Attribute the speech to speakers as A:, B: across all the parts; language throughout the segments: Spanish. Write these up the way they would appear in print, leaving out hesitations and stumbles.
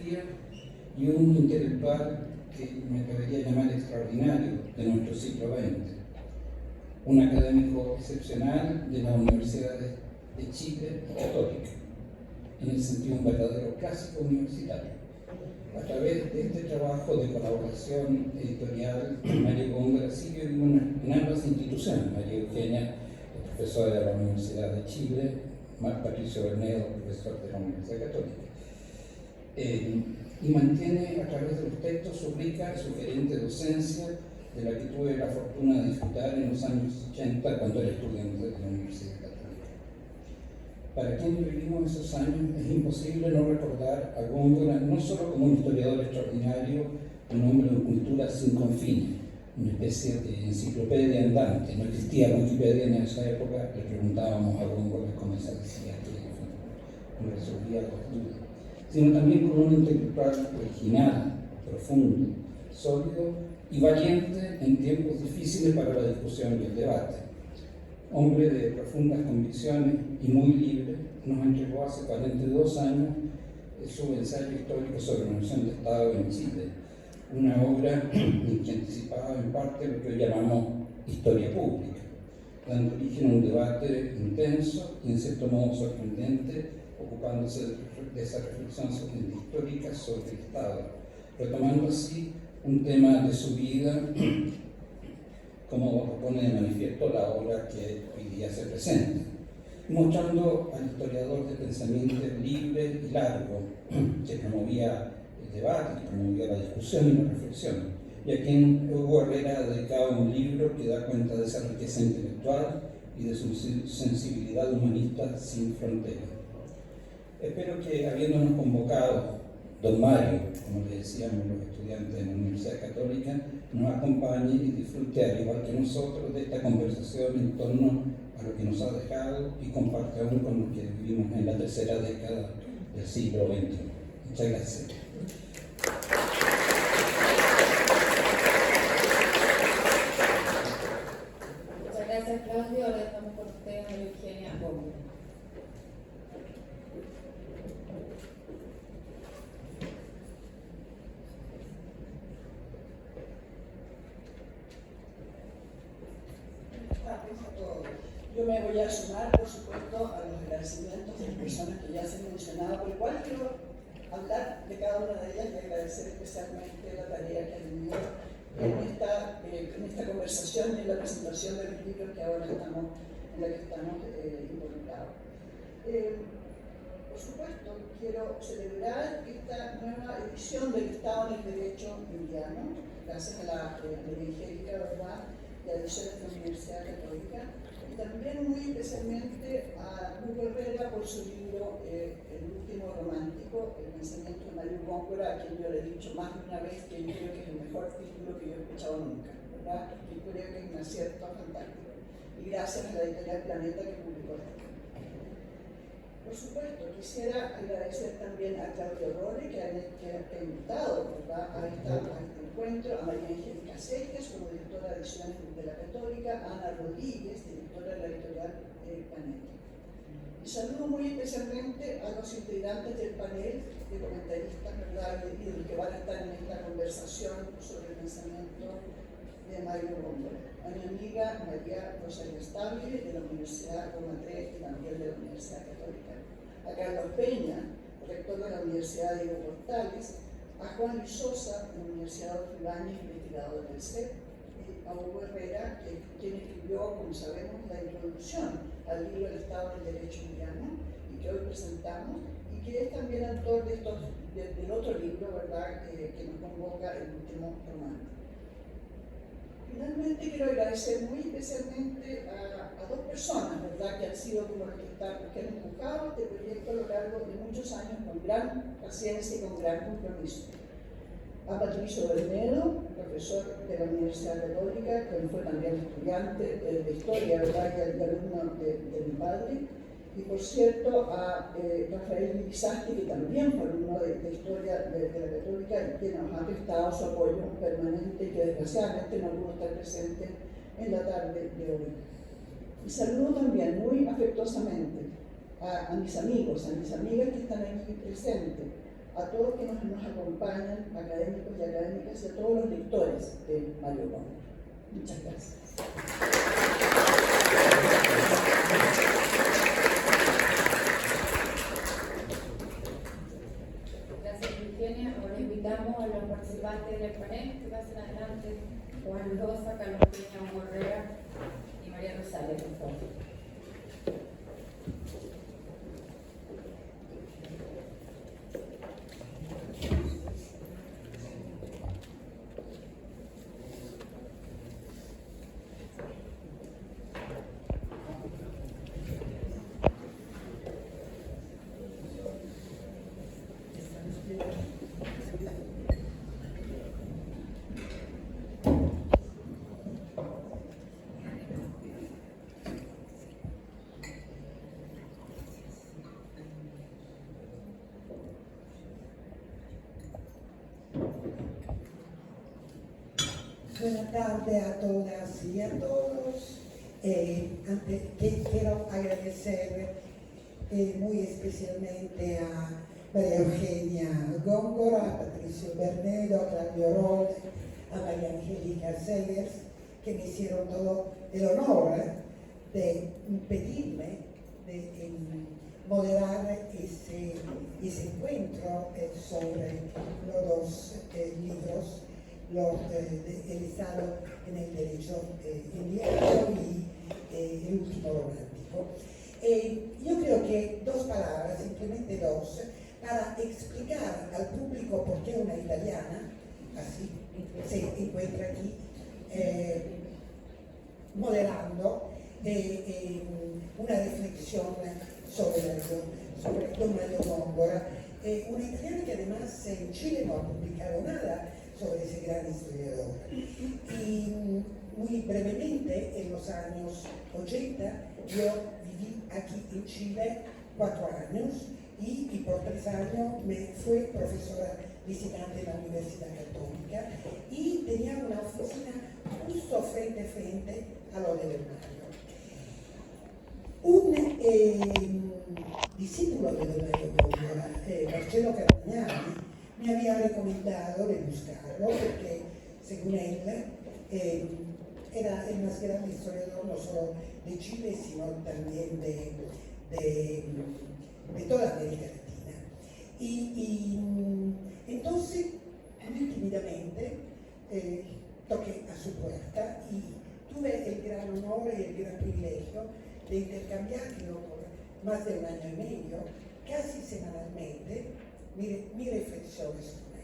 A: filosofía y un intelectual que me atrevería a llamar extraordinario de nuestro siglo XX. Un académico excepcional de las universidades de Chile y Católica, en el sentido de un verdadero clásico universitario. A través de este trabajo de colaboración editorial, María Góngora sigue en ambas instituciones. María Eugenia es profesora de la Universidad de Chile, Patricio Bernedo, profesor de la Universidad Católica. Y mantiene a través de los textos su rica y sugerente docencia, de la que tuve la fortuna de disfrutar en los años 80 cuando era estudiante de la Universidad Católica. Para quienes vivimos esos años es imposible no recordar a Góngora no solo como un historiador extraordinario, un hombre de cultura sin confines, una especie de enciclopedia andante. No existía Wikipedia en esa época, le preguntábamos a Góngora cómo se decía, que resolvía las dudas, sino también como un intelectual original, profundo, sólido y valiente en tiempos difíciles para la discusión y el debate. Hombre de profundas convicciones y muy libre, nos entregó hace 42 años su ensayo histórico sobre la noción de Estado en Chile, una obra que anticipaba en parte lo que hoy llamamos historia pública, dando origen a un debate intenso y en cierto modo sorprendente, ocupándose de esa reflexión histórica sobre el Estado, retomando así un tema de su vida, como pone de manifiesto la obra que hoy día se presenta, mostrando al historiador de pensamiento libre y largo, que promovía el debate, que promovía la discusión y la reflexión, y a quien Hugo Herrera ha dedicado un libro que da cuenta de esa riqueza intelectual y de su sensibilidad humanista sin fronteras. Espero que, habiéndonos convocado don Mario, como le decíamos los estudiantes de la Universidad Católica, nos acompañe y disfrute, al igual que nosotros, de esta conversación en torno a lo que nos ha dejado y comparte aún con lo que vivimos en la tercera década del siglo XX. Muchas gracias.
B: Muchas gracias, Claudio. Ahora estamos con usted, María Eugenia Gómez.
C: Yo me voy a sumar, por supuesto, a los agradecimientos de las personas que ya se han mencionado, por el cual quiero hablar de cada una de ellas y agradecer especialmente la tarea que han tenido en esta conversación y en la presentación de los libros que ahora en la que estamos involucrados. Por supuesto, quiero celebrar esta nueva edición del Estado en el Derecho Indiano, gracias a la Angélica, ¿verdad?, y a ediciones de la Universidad Católica, y también muy especialmente a Hugo Herrera por su libro El último romántico, el pensamiento de María Góngora, a quien yo le he dicho más de una vez que yo creo que es el mejor título que yo he escuchado nunca, ¿verdad? Y creo que es un acierto fantástico. Y gracias a la editorial Planeta que publicó esto. Por supuesto, quisiera agradecer también a Claudio Rode, que ha invitado, ¿verdad?, a este encuentro, a María Angélica Seijas, como directora de ediciones de la Católica, a Ana Rodríguez, directora de la editorial Planeta. Y saludo muy especialmente a los integrantes del panel de comentaristas, ¿verdad?, y de los que van a estar en esta conversación sobre el pensamiento de Mario Góngora, a mi amiga María Rosario Stabile de la Universidad Roma III y también de la Universidad Católica, a Carlos Peña, rector de la Universidad Diego Portales, a Juan Luis Sosa de la Universidad Adolfo Ibáñez, investigador del CEP, y a Hugo Herrera, quien escribió, como sabemos, la introducción al libro del Estado del Derecho Indiano, y que hoy presentamos, y que es también autor del otro libro, ¿verdad?, que nos convoca, El último romántico. Finalmente quiero agradecer muy especialmente a dos personas, ¿verdad?, que han sido como los que han empujado este proyecto a lo largo de muchos años con gran paciencia y con gran compromiso. A Patricio Bernedo, profesor de la Universidad Católica, que fue también estudiante de historia, ¿verdad?, y alumno de mi padre. Y por cierto, a Rafael Lizasti, que también fue alumno de historia de la Católica y que nos ha prestado su apoyo permanente y que desgraciadamente no pudo estar presente en la tarde de hoy. Y saludo también muy afectuosamente a mis amigos, a mis amigas que están aquí presentes, a todos quienes nos acompañan, académicos y académicas, y a todos los lectores de Mario Góngora. Muchas gracias.
B: Gracias, Eugenia. Ahora invitamos a los participantes del panel que pasen adelante. Juan Loza, Carlos Peña Morrera y María Rosales, por favor.
D: Buenas tardes a todas y a todos. Antes quiero agradecer muy especialmente a María Eugenia Góngora, a Patricio Bernedo, a Claudio Rode, a María Angélica Segers, que me hicieron todo el honor de pedirme de moderar ese encuentro sobre los dos libros, el Estado en el Derecho Indiano y el último romántico. Yo creo que dos palabras, simplemente dos, para explicar al público por qué una italiana, así se encuentra aquí, moderando una reflexión sobre Don Mario Góngora, una italiana que además en Chile no ha publicado nada sobre ese gran historiador. Y muy brevemente, en los años 80, yo viví aquí en Chile 4 años y por 3 años me fui profesora visitante en la Universidad Católica y tenía una oficina justo frente a frente a lo del Mario. Un discípulo de Don Mario Góngora, Marcello Carmignani, me había recomendado de buscarlo porque, según él, era el más grande historiador no solo de Chile, sino también de toda América Latina. Y entonces, muy tímidamente, toqué a su puerta y tuve el gran honor y el gran privilegio de intercambiarlo por más de 1 año y medio, casi semanalmente, mi reflexiones sobre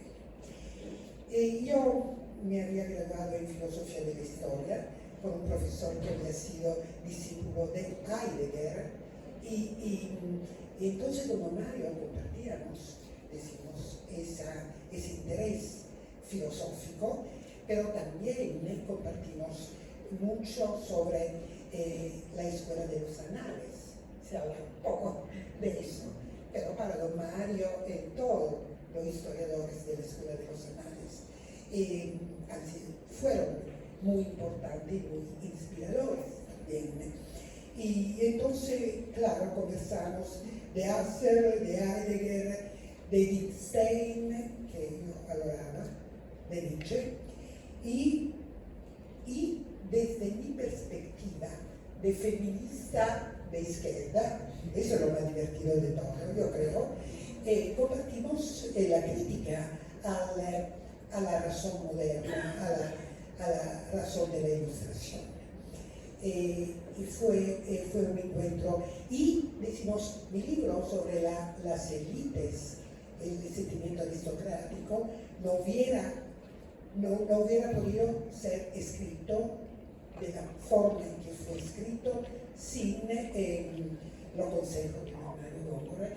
D: él. Yo me había graduado en filosofía de la historia con un profesor que había sido discípulo de Heidegger y entonces con Mario compartíamos, decimos, ese interés filosófico, pero también compartimos mucho sobre la escuela de los anales. Se habla un poco de eso. Pero para Don Mario, todos los historiadores de la Escuela de los Anales fueron muy importantes y muy inspiradores también. Y entonces, claro, conversamos de Husserl, de Heidegger, de Wittgenstein, que yo adoraba, de Nietzsche, y desde mi perspectiva de feminista de izquierda, eso es lo más divertido de todo, yo creo, compartimos la crítica a la razón moderna, a la razón de la ilustración. Y fue un encuentro. Y decimos, mi libro sobre las élites, el sentimiento aristocrático, no hubiera podido ser escrito de la forma en que fue escrito sin los consejos de Mario Góngora,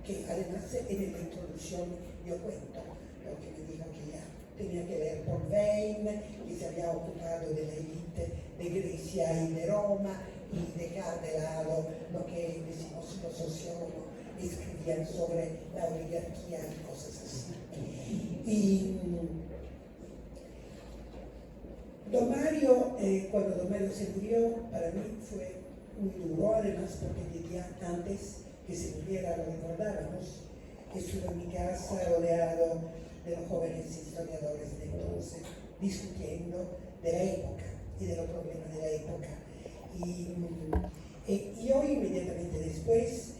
D: que además en la introducción yo cuento, lo que me dijo que ya tenía que leer por Veyne, que se había ocupado de la élite de Grecia y de Roma, y dejar de lado lo que decimos los sociólogos escribían sobre la oligarquía y cosas así. Y Don Mario, cuando Don Mario se murió, para mí fue muy duro, además porque el día antes que se muriera, lo recordábamos, estuve en mi casa rodeado de los jóvenes historiadores de entonces, discutiendo de la época y de los problemas de la época. Y hoy, inmediatamente después,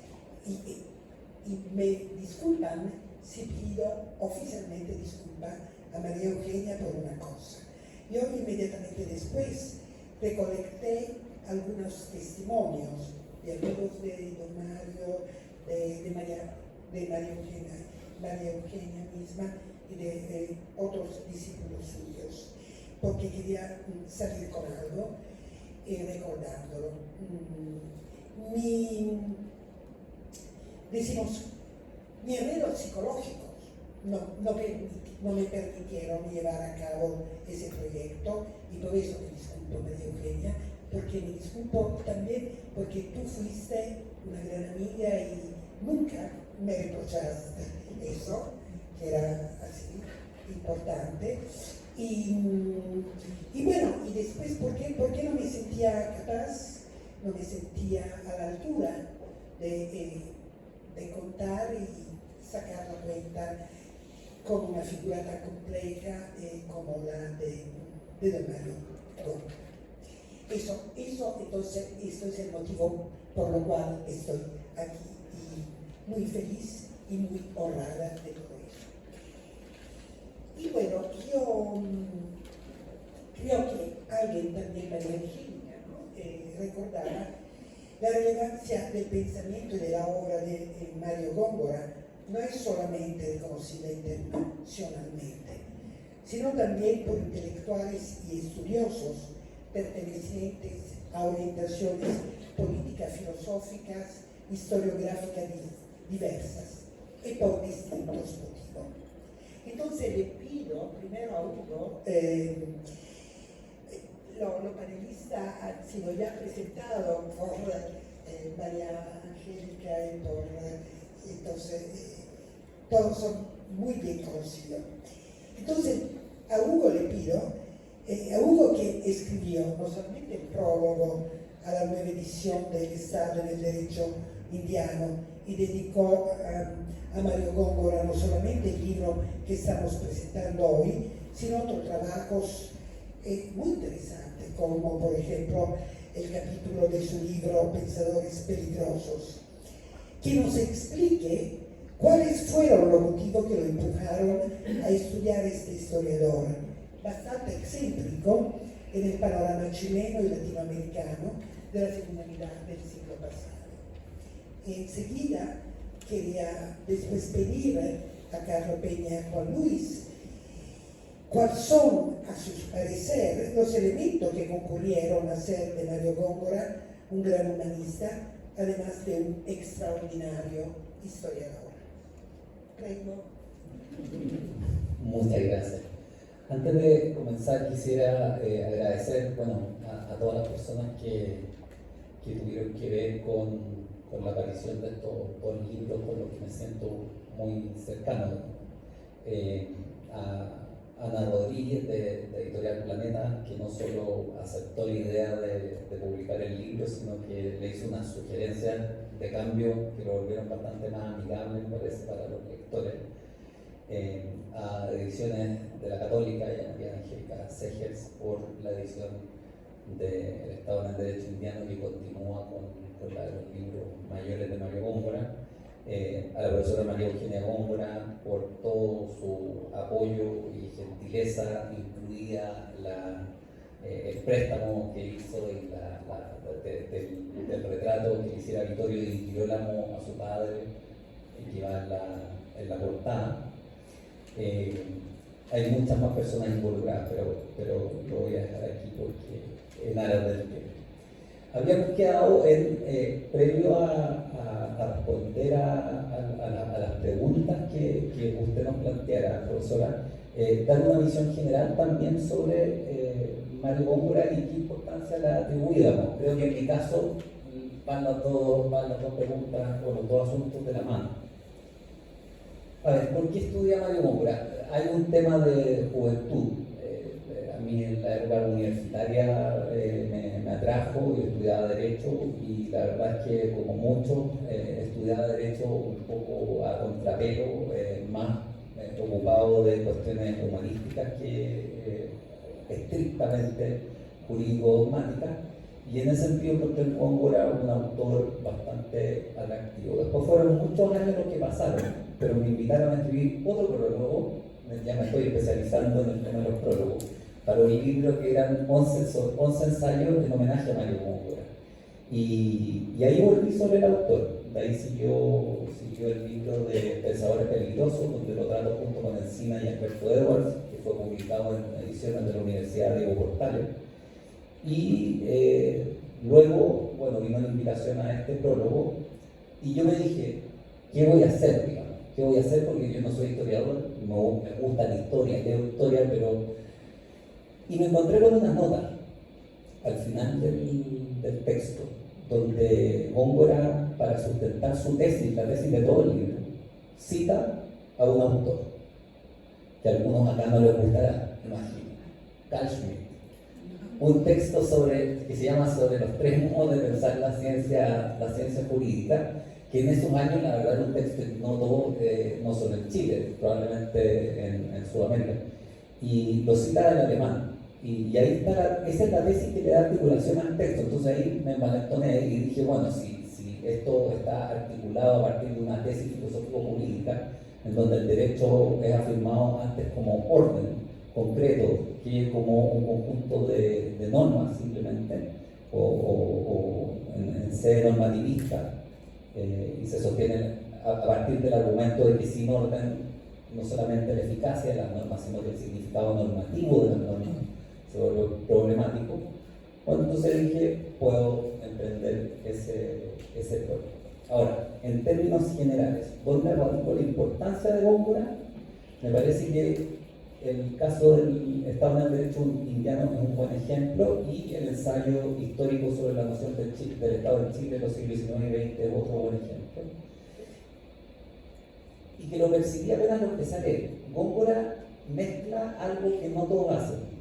D: y me disculpan si pido oficialmente disculpas a María Eugenia por una cosa. Yo inmediatamente después recolecté algunos testimonios de amigos de don Mario, de María Eugenia misma y de otros discípulos suyos, porque quería salir con algo y recordándolo. Mi arreglo psicológico no me permitieron llevar a cabo ese proyecto, y por eso me disculpo, María Eugenia, porque me disculpo también porque tú fuiste una gran amiga y nunca me reprochaste eso, que era así importante. Y bueno, y después, ¿por qué no me sentía capaz, no me sentía a la altura de contar y sacar la cuenta con una figura tan compleja como la de don Mario Góngora? Entonces, esto es el motivo por lo cual estoy aquí, y muy feliz y muy honrada de todo eso. Y bueno, yo creo que alguien también, María Eugenia, ¿no? Recordaba la relevancia del pensamiento y de la obra de Mario Góngora. No es solamente reconocida internacionalmente, sino también por intelectuales y estudiosos pertenecientes a orientaciones políticas, filosóficas, historiográficas diversas, y por distintos motivos. Entonces le pido primero a Hugo, los panelistas han sido ya presentados por María Angélica y por, entonces, todos son muy bien conocidos. Entonces, a Hugo le pido, a Hugo, que escribió no solamente el prólogo a la nueva edición del Estado en el Derecho Indiano y dedicó a Mario Góngora no solamente el libro que estamos presentando hoy, sino otros trabajos muy interesantes, como por ejemplo el capítulo de su libro Pensadores Peligrosos, que nos explique cuáles fueron los motivos que lo empujaron a estudiar este historiador, bastante excéntrico en el panorama chileno y latinoamericano de la segunda mitad del siglo pasado. Enseguida quería después pedir a Carlos Peña y a Juan Luis cuáles son, a su parecer, los elementos que concurrieron a hacer de Mario Góngora un gran humanista, además de un extraordinario historiador. Prego.
E: Muchas gracias. Antes de comenzar quisiera agradecer a todas las personas que tuvieron que ver con la aparición de estos dos libros, con los que me siento muy cercano. A Ana Rodríguez de Editorial Planeta, que no solo aceptó la idea de publicar el libro, sino que le hizo unas sugerencias de cambio que lo volvieron bastante más amigable, me parece, para los lectores. A Ediciones de la Católica y a María Angélica Segers por la edición del Estado en el Derecho Indiano, que continúa con la de los libros mayores de Mario Góngora. A la profesora María Eugenia Góngora por todo su apoyo y gentileza, incluida el préstamo que hizo y del retrato que hiciera Vittorio Di Girolamo a su padre, que va en la portada. Hay muchas más personas involucradas, pero lo voy a dejar aquí porque en aras del tiempo. Habíamos quedado previo a responder a las preguntas que usted nos planteara, profesora, dar una visión general también sobre Mario Góngora y qué importancia le atribuíamos. Creo que en mi caso van las dos preguntas o los dos asuntos de la mano. A ver, ¿por qué estudia Mario Góngora? Hay un tema de juventud. A mí en la época universitaria me atrajo. Yo estudiaba Derecho y la verdad es que, como muchos, estudiaba Derecho un poco a contrapelo, más ocupado de cuestiones humanísticas que estrictamente jurídico-dogmáticas. Y en ese sentido, porque el Góngora era un autor bastante atractivo. Después fueron muchos años los que pasaron, pero me invitaron a escribir otro prólogo. Ya me estoy especializando en el tema de los prólogos, para un libro que eran 11 ensayos en homenaje a Mario Góngora. Y ahí volví sobre el autor. De ahí siguió el libro de Pensadores Peligrosos, donde lo trato junto con Encina y Alberto Edwards, que fue publicado en ediciones de la Universidad Diego Portales. Y luego, bueno, vino la invitación a este prólogo y yo me dije, ¿qué voy a hacer, digamos? ¿Qué voy a hacer? Porque yo no soy historiador, no me gusta la historia, leo historia, pero... Y me encontré con unas notas al final del texto, donde Góngora, para sustentar su tesis, la tesis de todo el libro, cita a un autor, que a algunos acá no les gustará, imagino, Carl Schmitt. Un texto que se llama Sobre los tres modos de pensar la ciencia jurídica, que en esos años la verdad era un texto que no solo en Chile, probablemente en Sudamérica, y lo cita en alemán. Y ahí está, esa es la tesis que le da articulación al texto. Entonces ahí me envalentoné y dije, bueno, si esto está articulado a partir de una tesis filosófico-jurídica, en donde el derecho es afirmado antes como orden concreto, que es como un conjunto de normas simplemente, o en sede normativista, y se sostiene a partir del argumento de que sin orden no solamente la eficacia de las normas, sino que el significado normativo de las normas se vuelve problemático. Bueno, entonces dije, puedo emprender ese proyecto. Ahora, en términos generales, ¿dónde radico la importancia de Góngora? Me parece que el caso del Estado en el Derecho indiano es un buen ejemplo, y el ensayo histórico sobre la noción del Estado de Chile en los siglos XIX y XX es otro buen ejemplo. Y que lo percibí apenas lo empecé a leer. Góngora mezcla algo que no todos hacen,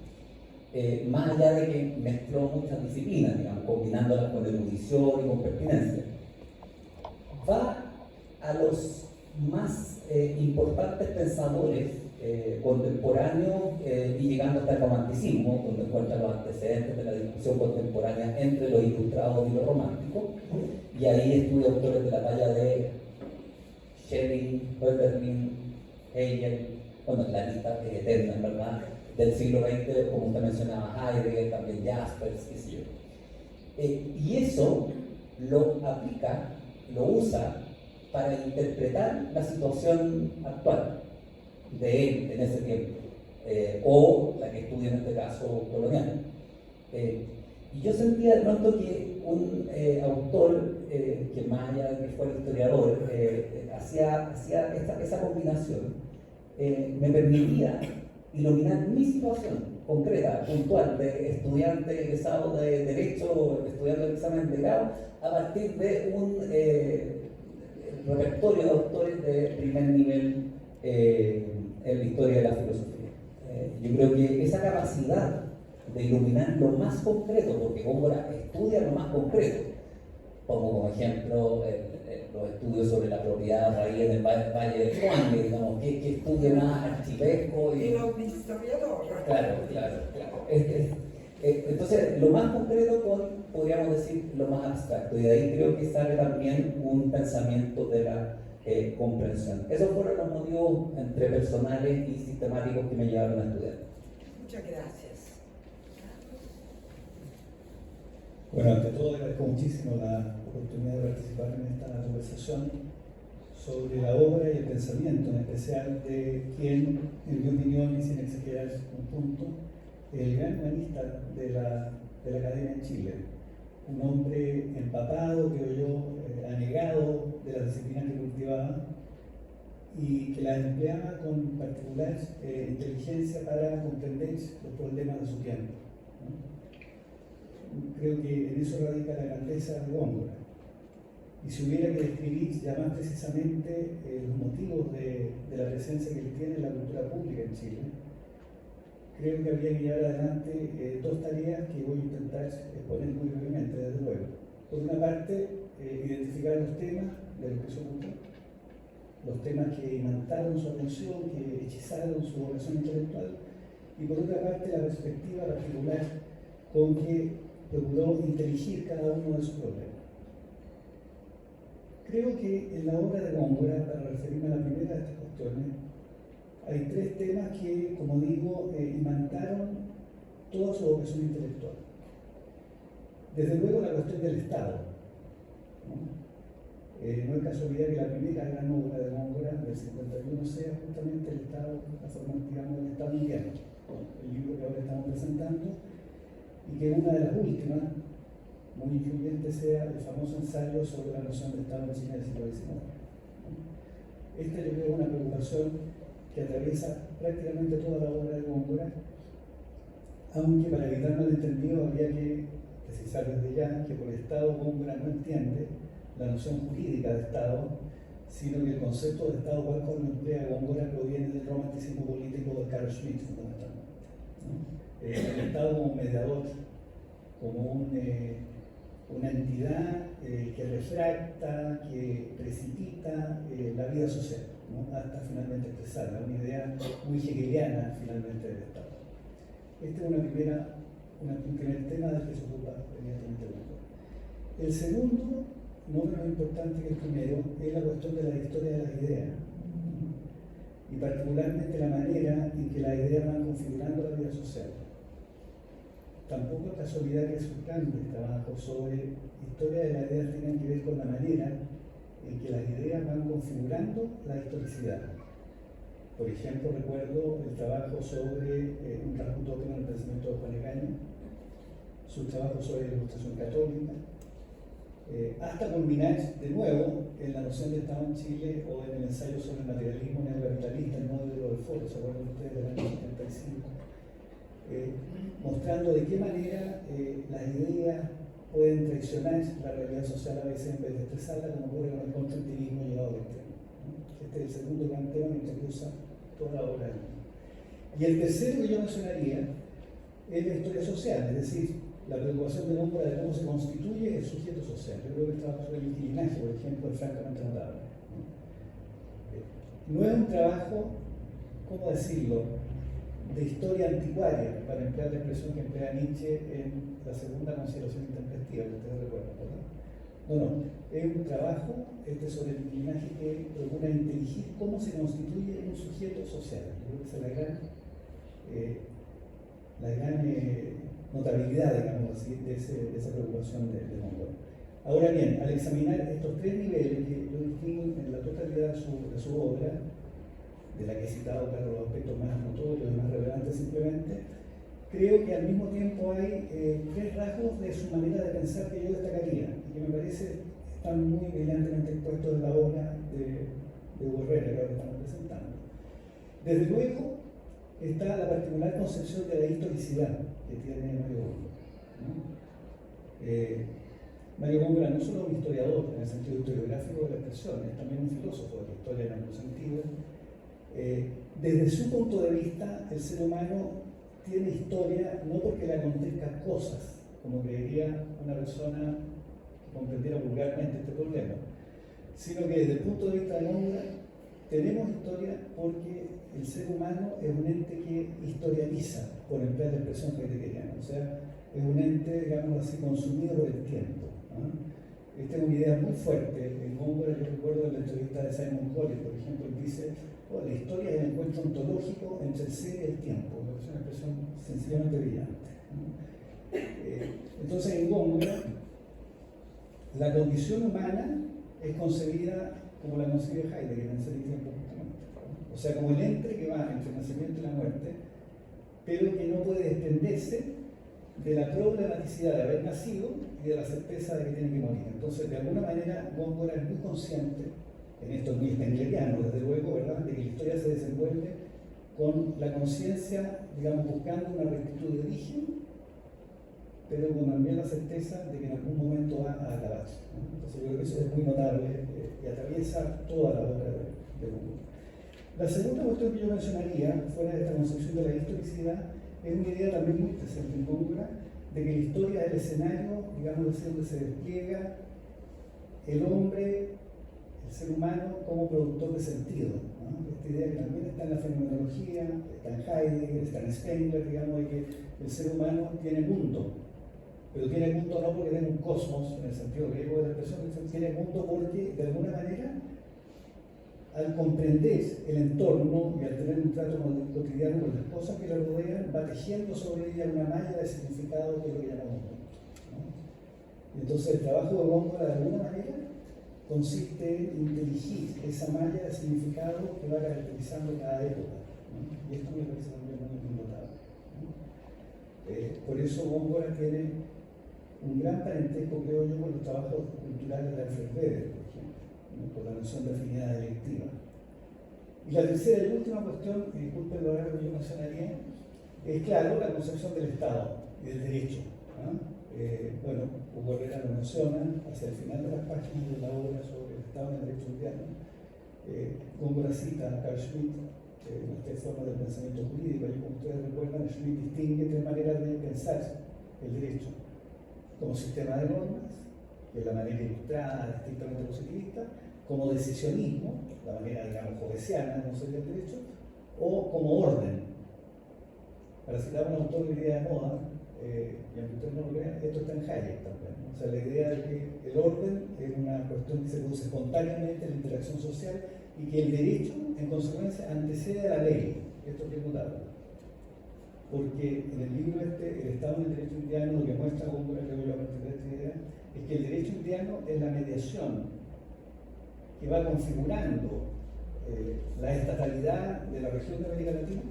E: más allá de que mezcló muchas disciplinas, digamos, combinándolas con erudición y con pertinencia. Va a los más importantes pensadores contemporáneos, y llegando hasta el romanticismo, donde encuentra los antecedentes de la discusión contemporánea entre los ilustrados y los románticos, y ahí estudia autores de la talla de Schelling, Hölderlin, Hegel. Bueno, la lista es eterna, en verdad, del siglo XX, como usted mencionaba, Heidegger, también Jaspers, qué sé yo. Y eso lo aplica, lo usa para interpretar la situación actual de él en ese tiempo, o la que estudia en este caso colonial. Y yo sentía de pronto que un autor que, más allá de que fuera historiador, hacía esa combinación, me permitía iluminar mi situación concreta, puntual, de estudiante egresado de Derecho, estudiando el examen de grado, a partir de un repertorio de autores de primer nivel en la historia de la filosofía. Yo creo que esa capacidad de iluminar lo más concreto, porque Góngora estudia lo más concreto, como ejemplo los estudios sobre la propiedad raíz en el Valle del Juan, digamos, que estudia más archivesco y
D: los historiadores.
E: Claro. Entonces, lo más concreto con, podríamos decir, lo más abstracto, y de ahí creo que sale también un pensamiento de la comprensión. Esos fueron los motivos entre personales y sistemáticos que me llevaron a estudiar.
D: Muchas gracias.
F: Bueno, ante todo agradezco muchísimo la oportunidad de participar en esta conversación sobre la obra y el pensamiento, en especial de quien, en mi opinión y sin exagerar un punto, el gran humanista de la academia en Chile. Un hombre empapado, creo yo, anegado de las disciplinas que cultivaba y que las empleaba con particular inteligencia para comprender los problemas de su tiempo, ¿no? Creo que en eso radica la grandeza de Góngora. Y si hubiera que describir ya más precisamente los motivos de la presencia que él tiene en la cultura pública en Chile, creo que habría que llevar adelante dos tareas que voy a intentar exponer muy brevemente, desde luego. Por una parte, identificar los temas de los que se ocupan, los temas que imantaron su atención, que hechizaron su vocación intelectual, y por otra parte la perspectiva particular con que procuró inteligir cada uno de sus problemas. Creo que en la obra de Góngora, para referirme a la primera de estas cuestiones, hay tres temas que, como digo, imantaron toda su vocación intelectual. Desde luego la cuestión del Estado. No es casualidad que la primera gran obra de Góngora, del 51, sea justamente el Estado, la forma, digamos, del Estado indiano, el libro que ahora estamos presentando, y que una de las últimas, muy influyente, sea el famoso ensayo sobre la noción de Estado en China del siglo XIX. Esta yo creo es una preocupación que atraviesa prácticamente toda la obra de Góngora, aunque para evitar malentendido habría que precisar desde ya que por Estado Góngora no entiende la noción jurídica de Estado, sino que el concepto de Estado tal como lo emplea Góngora proviene del romanticismo político de Carl Schmitt, fundamentalmente. El Estado como mediador, como una entidad que refracta, que precipita la vida social, ¿no? Hasta finalmente expresarla, una idea muy hegeliana finalmente del Estado. Este es un primer tema del que se ocupa evidentemente Góngora. El segundo, no menos importante que el primero, es la cuestión de la historia de las ideas, y particularmente la manera en que las ideas van configurando la vida social. Tampoco es casualidad que sus grandes trabajos sobre historia de las ideas tengan que ver con la manera en que las ideas van configurando la historicidad. Por ejemplo, recuerdo el trabajo sobre un rasgo utópico en el pensamiento de Juan Egaña, sus trabajos sobre la Ilustración católica, hasta culminar de nuevo en la noción de Estado en Chile o en el ensayo sobre el materialismo neocapitalista, el modelo del Foro, ¿se acuerdan ustedes del año 75? Mostrando de qué manera las ideas pueden traicionar la realidad social a veces en vez de expresarla, como ocurre con el constructivismo llevado al extremo. Este es el segundo gran tema que intercruza toda la obra. Y el tercero que yo mencionaría es la historia social, es decir, la preocupación de Góngora de cómo se constituye el sujeto social. Yo creo que el trabajo sobre el inquilinaje, por ejemplo, es francamente notable. No es un trabajo, ¿cómo decirlo?, de historia anticuaria, para emplear la expresión que emplea Nietzsche en la segunda consideración intempestiva, que ustedes recuerdan, ¿verdad? No, es un trabajo sobre el inquilinaje que procura inteligir cómo se constituye un sujeto social. Yo creo que esa es la gran notabilidad, digamos así, de esa preocupación de Góngora. Ahora bien, al examinar estos tres niveles que yo distingo en la totalidad de su obra, de la que he citado, claro, los aspectos más notorios y más relevantes simplemente, creo que al mismo tiempo hay tres rasgos de su manera de pensar que yo destacaría y que me parece están muy brillantemente expuestos en la obra de Hugo Herrera que ahora estamos presentando. Desde luego está la particular concepción de la historicidad que tiene Mario Góngora, ¿no? Mario Góngora no solo un historiador en el sentido historiográfico de la expresión, es también un filósofo de la historia en algún sentido. Desde su punto de vista, el ser humano tiene historia no porque le acontezcan cosas, como creería una persona que comprendiera vulgarmente este problema, sino que desde el punto de vista de Góngora tenemos historia porque el ser humano es un ente que historializa, por emplear la expresión heideggeriana, o sea, es un ente, digamos así, consumido por el tiempo, ¿no? Esta es una idea muy fuerte. En Góngora, yo recuerdo en la entrevista de Simon Colley, por ejemplo, él dice: la historia es el encuentro ontológico entre el ser y el tiempo. Es una expresión sencillamente brillante, ¿no? Entonces, en Góngora, la condición humana es concebida como la concibe Heidegger en Ser y Tiempo, justamente, ¿no? O sea, como el ente que va entre el nacimiento y la muerte, pero que no puede desprenderse de la problematicidad de haber nacido y de la certeza de que tiene que morir. Entonces, de alguna manera, Góngora es muy consciente, en esto es muy stengleriano, desde luego, ¿verdad?, de que la historia se desenvuelve con la conciencia, digamos, buscando una rectitud de origen, pero con también la certeza de que en algún momento va a acabar, ¿no? Entonces, yo creo que eso es muy notable y atraviesa toda la obra de Góngora. La segunda cuestión que yo mencionaría, fuera de esta concepción de la historicidad, es una idea también muy presente en Góngora, de que la historia del escenario, digamos, es donde se despliega el hombre, el ser humano, como productor de sentido, ¿no? Esta idea que también está en la fenomenología, está en Heidegger, está en Spengler, digamos, de que el ser humano tiene mundo, pero tiene mundo no porque tiene un cosmos, en el sentido griego de la expresión, tiene mundo porque, de alguna manera, al comprender el entorno y al tener un trato cotidiano con las cosas que lo rodean, va tejiendo sobre ella una malla de significado que es lo que llamamos mundo, ¿no? Entonces el trabajo de Góngora, de alguna manera, consiste en inteligir esa malla de significado que va caracterizando cada época, ¿no? Y esto me parece también muy notable, ¿no? Por eso Góngora tiene un gran parentesco, creo yo, con los trabajos culturales de Alfred Weber, por ejemplo, ¿no? Por la noción de afinidad directiva. Y la tercera y última cuestión, y disculpen lo que yo mencionaría, es claro la concepción del Estado y del derecho, ¿no? Bueno, Hugo Herrera lo menciona hacia el final de las páginas de la obra sobre el Estado en el derecho indiano. Góngora cita a Carl Schmitt, en esta forma del pensamiento jurídico, y como ustedes recuerdan, Schmitt distingue tres maneras de pensar el derecho: como sistema de normas, que es la manera ilustrada, estrictamente positivista; como decisionismo, la manera, digamos, hobbesiana, como sería el derecho; o como orden. Para citar un autor de idea de moda, y aunque ustedes no lo vean, esto está en Hayek también, ¿no? O sea, la idea de que el orden es una cuestión que se produce espontáneamente en la interacción social y que el derecho, en consecuencia, antecede a la ley. Esto es bien notable. Porque en el libro El Estado en el derecho indiano, lo que muestra Góngora, creo yo, a partir de esta idea, es que el derecho indiano es la mediación que va configurando la estatalidad de la región de América Latina.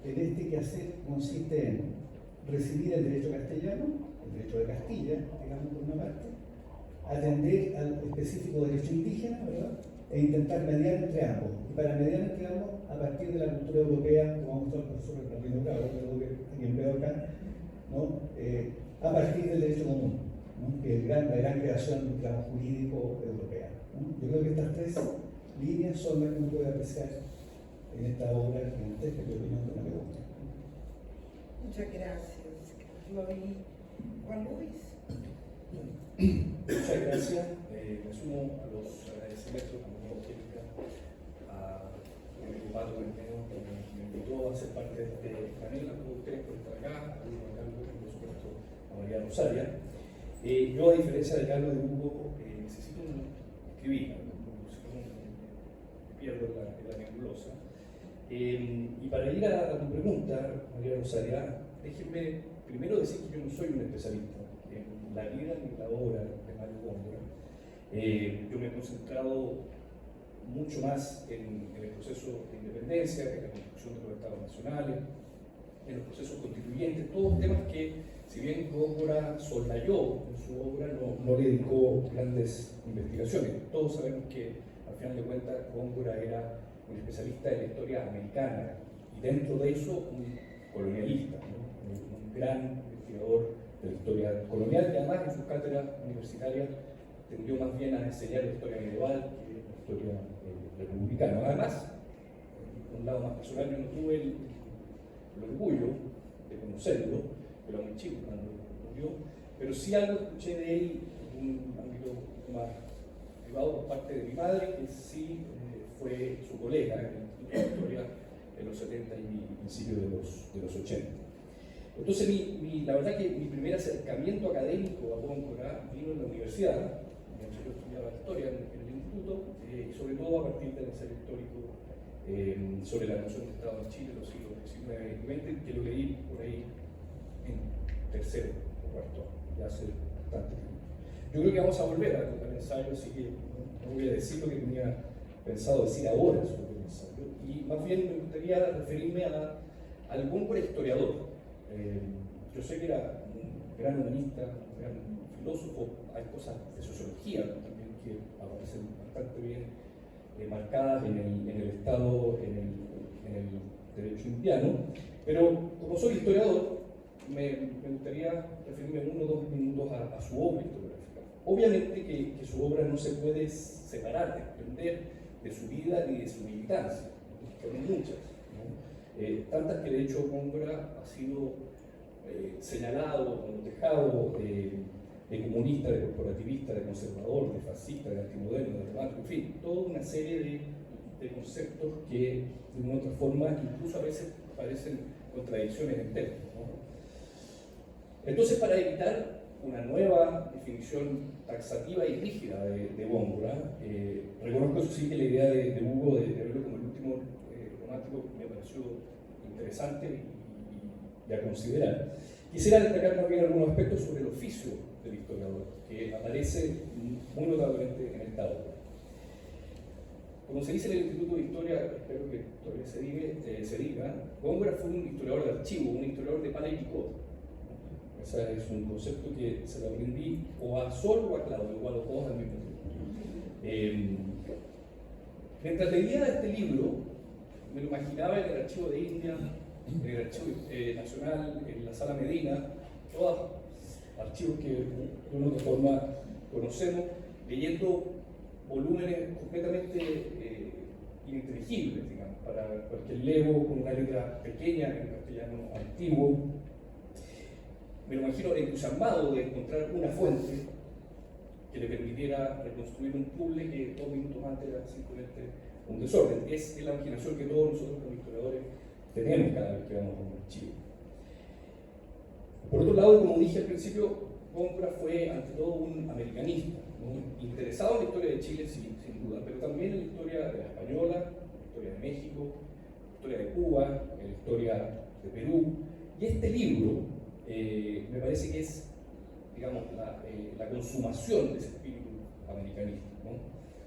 F: En este quehacer consiste en recibir el derecho castellano, el derecho de Castilla, digamos por una parte, atender al específico derecho indígena, ¿verdad?, e intentar mediar entre ambos. Y para mediar entre ambos, a partir de la cultura europea, como ha mostrado el profesor Bernardino Bravo, que empleo acá, ¿no? A partir del derecho común, ¿no?, que es la gran creación, digamos, jurídico europea, ¿no? Yo creo que estas tres líneas son las que uno puede apreciar en esta obra gigantesca, que opinión de una pregunta.
D: Muchas gracias, Carlos. Juan Luis.
G: Muchas gracias. Me sumo a los agradecimientos a mi Angélica, a mi padre que me invitó a ser parte de este panel, a todos ustedes por estar acá, a Carlos y por supuesto a María Rosaria. Yo, a diferencia de Carlos y de Hugo, necesito escribir, me pierdo en la nebulosa. Y para ir a tu pregunta, María Rosaria, déjenme primero decir que yo no soy un especialista en la vida ni en la obra de Mario Góngora. Yo me he concentrado mucho más en el proceso de independencia, en la construcción de los estados nacionales, en los procesos constituyentes, todos temas que, si bien Góngora soslayó en su obra, no le dedicó grandes investigaciones. Todos sabemos que, al final de cuentas, Góngora era un especialista de la historia americana y dentro de eso un colonialista, ¿no? Un gran investigador de la historia colonial, que además en sus cátedras universitarias tendió más bien a enseñar la historia medieval que la historia republicana. Además, por un lado más personal, yo no tuve el orgullo de conocerlo, pero muy chico cuando murió, pero sí algo escuché de él en un ámbito más privado por parte de mi madre, que sí fue su colega en el Instituto de Historia en los 70 y principios de los 80. Entonces, la verdad que mi primer acercamiento académico a Góngora vino en la universidad, mientras yo estudiaba historia en el instituto, y sobre todo a partir del ensayo histórico sobre la noción de Estado en Chile en los siglos XIX y XX, que lo leí por ahí en tercero o cuarto, ya hace bastante tiempo. Yo creo que vamos a volver al ensayo, así que no voy a decir lo que tenía pensado decir ahora sobre el ensayo, y más bien me gustaría referirme a algún prehistoriador. Yo sé que era un gran humanista, un gran filósofo, hay cosas de sociología también que aparecen bastante bien marcadas en el Estado, en el derecho indiano, pero como soy historiador, me gustaría referirme en 1 o 2 minutos a su obra historiográfica. Obviamente que su obra no se puede separar, desprender de su vida ni de su militancia, que son muchas, ¿no? tantas que de hecho Góngora ha sido señalado como tejado de comunista, de corporativista, de conservador, de fascista, de antimoderno, de romántico, en fin, toda una serie de conceptos que de una u otra forma incluso a veces parecen contradicciones en términos, ¿no? Entonces, para evitar una nueva definición taxativa y rígida de Góngora, reconozco eso sí que la idea de Hugo de verlo como el último romántico me pareció interesante y a considerar. Quisiera destacar también algunos aspectos sobre el oficio del historiador, que aparece muy notablemente en esta obra. Como se dice en el Instituto de Historia, espero que todavía se diga, Góngora fue un historiador de archivo, un historiador de pala y picote. Ese es un concepto que se lo aprendí o a Sol o a Claudio, o a los dos al mismo tiempo. Mientras leía este libro, me lo imaginaba en el archivo de India, en el archivo nacional, en la Sala Medina, todos archivos que de una u otra forma conocemos, leyendo volúmenes completamente ininteligibles, digamos, para cualquier lego con una letra pequeña en castellano antiguo. Me lo imagino entusiasmado de encontrar una fuente que le permitiera reconstruir un puzzle que 2 minutos antes era simplemente un desorden. Es la imaginación que todos nosotros como historiadores tenemos cada vez que vamos a un archivo. Por otro lado, como dije al principio, Góngora fue ante todo un americanista, ¿no? Interesado en la historia de Chile sin duda, pero también en la historia de la española, la historia de México, la historia de Cuba, la historia de Perú. Y este libro me parece que es, digamos, la consumación de ese espíritu americanista, ¿no?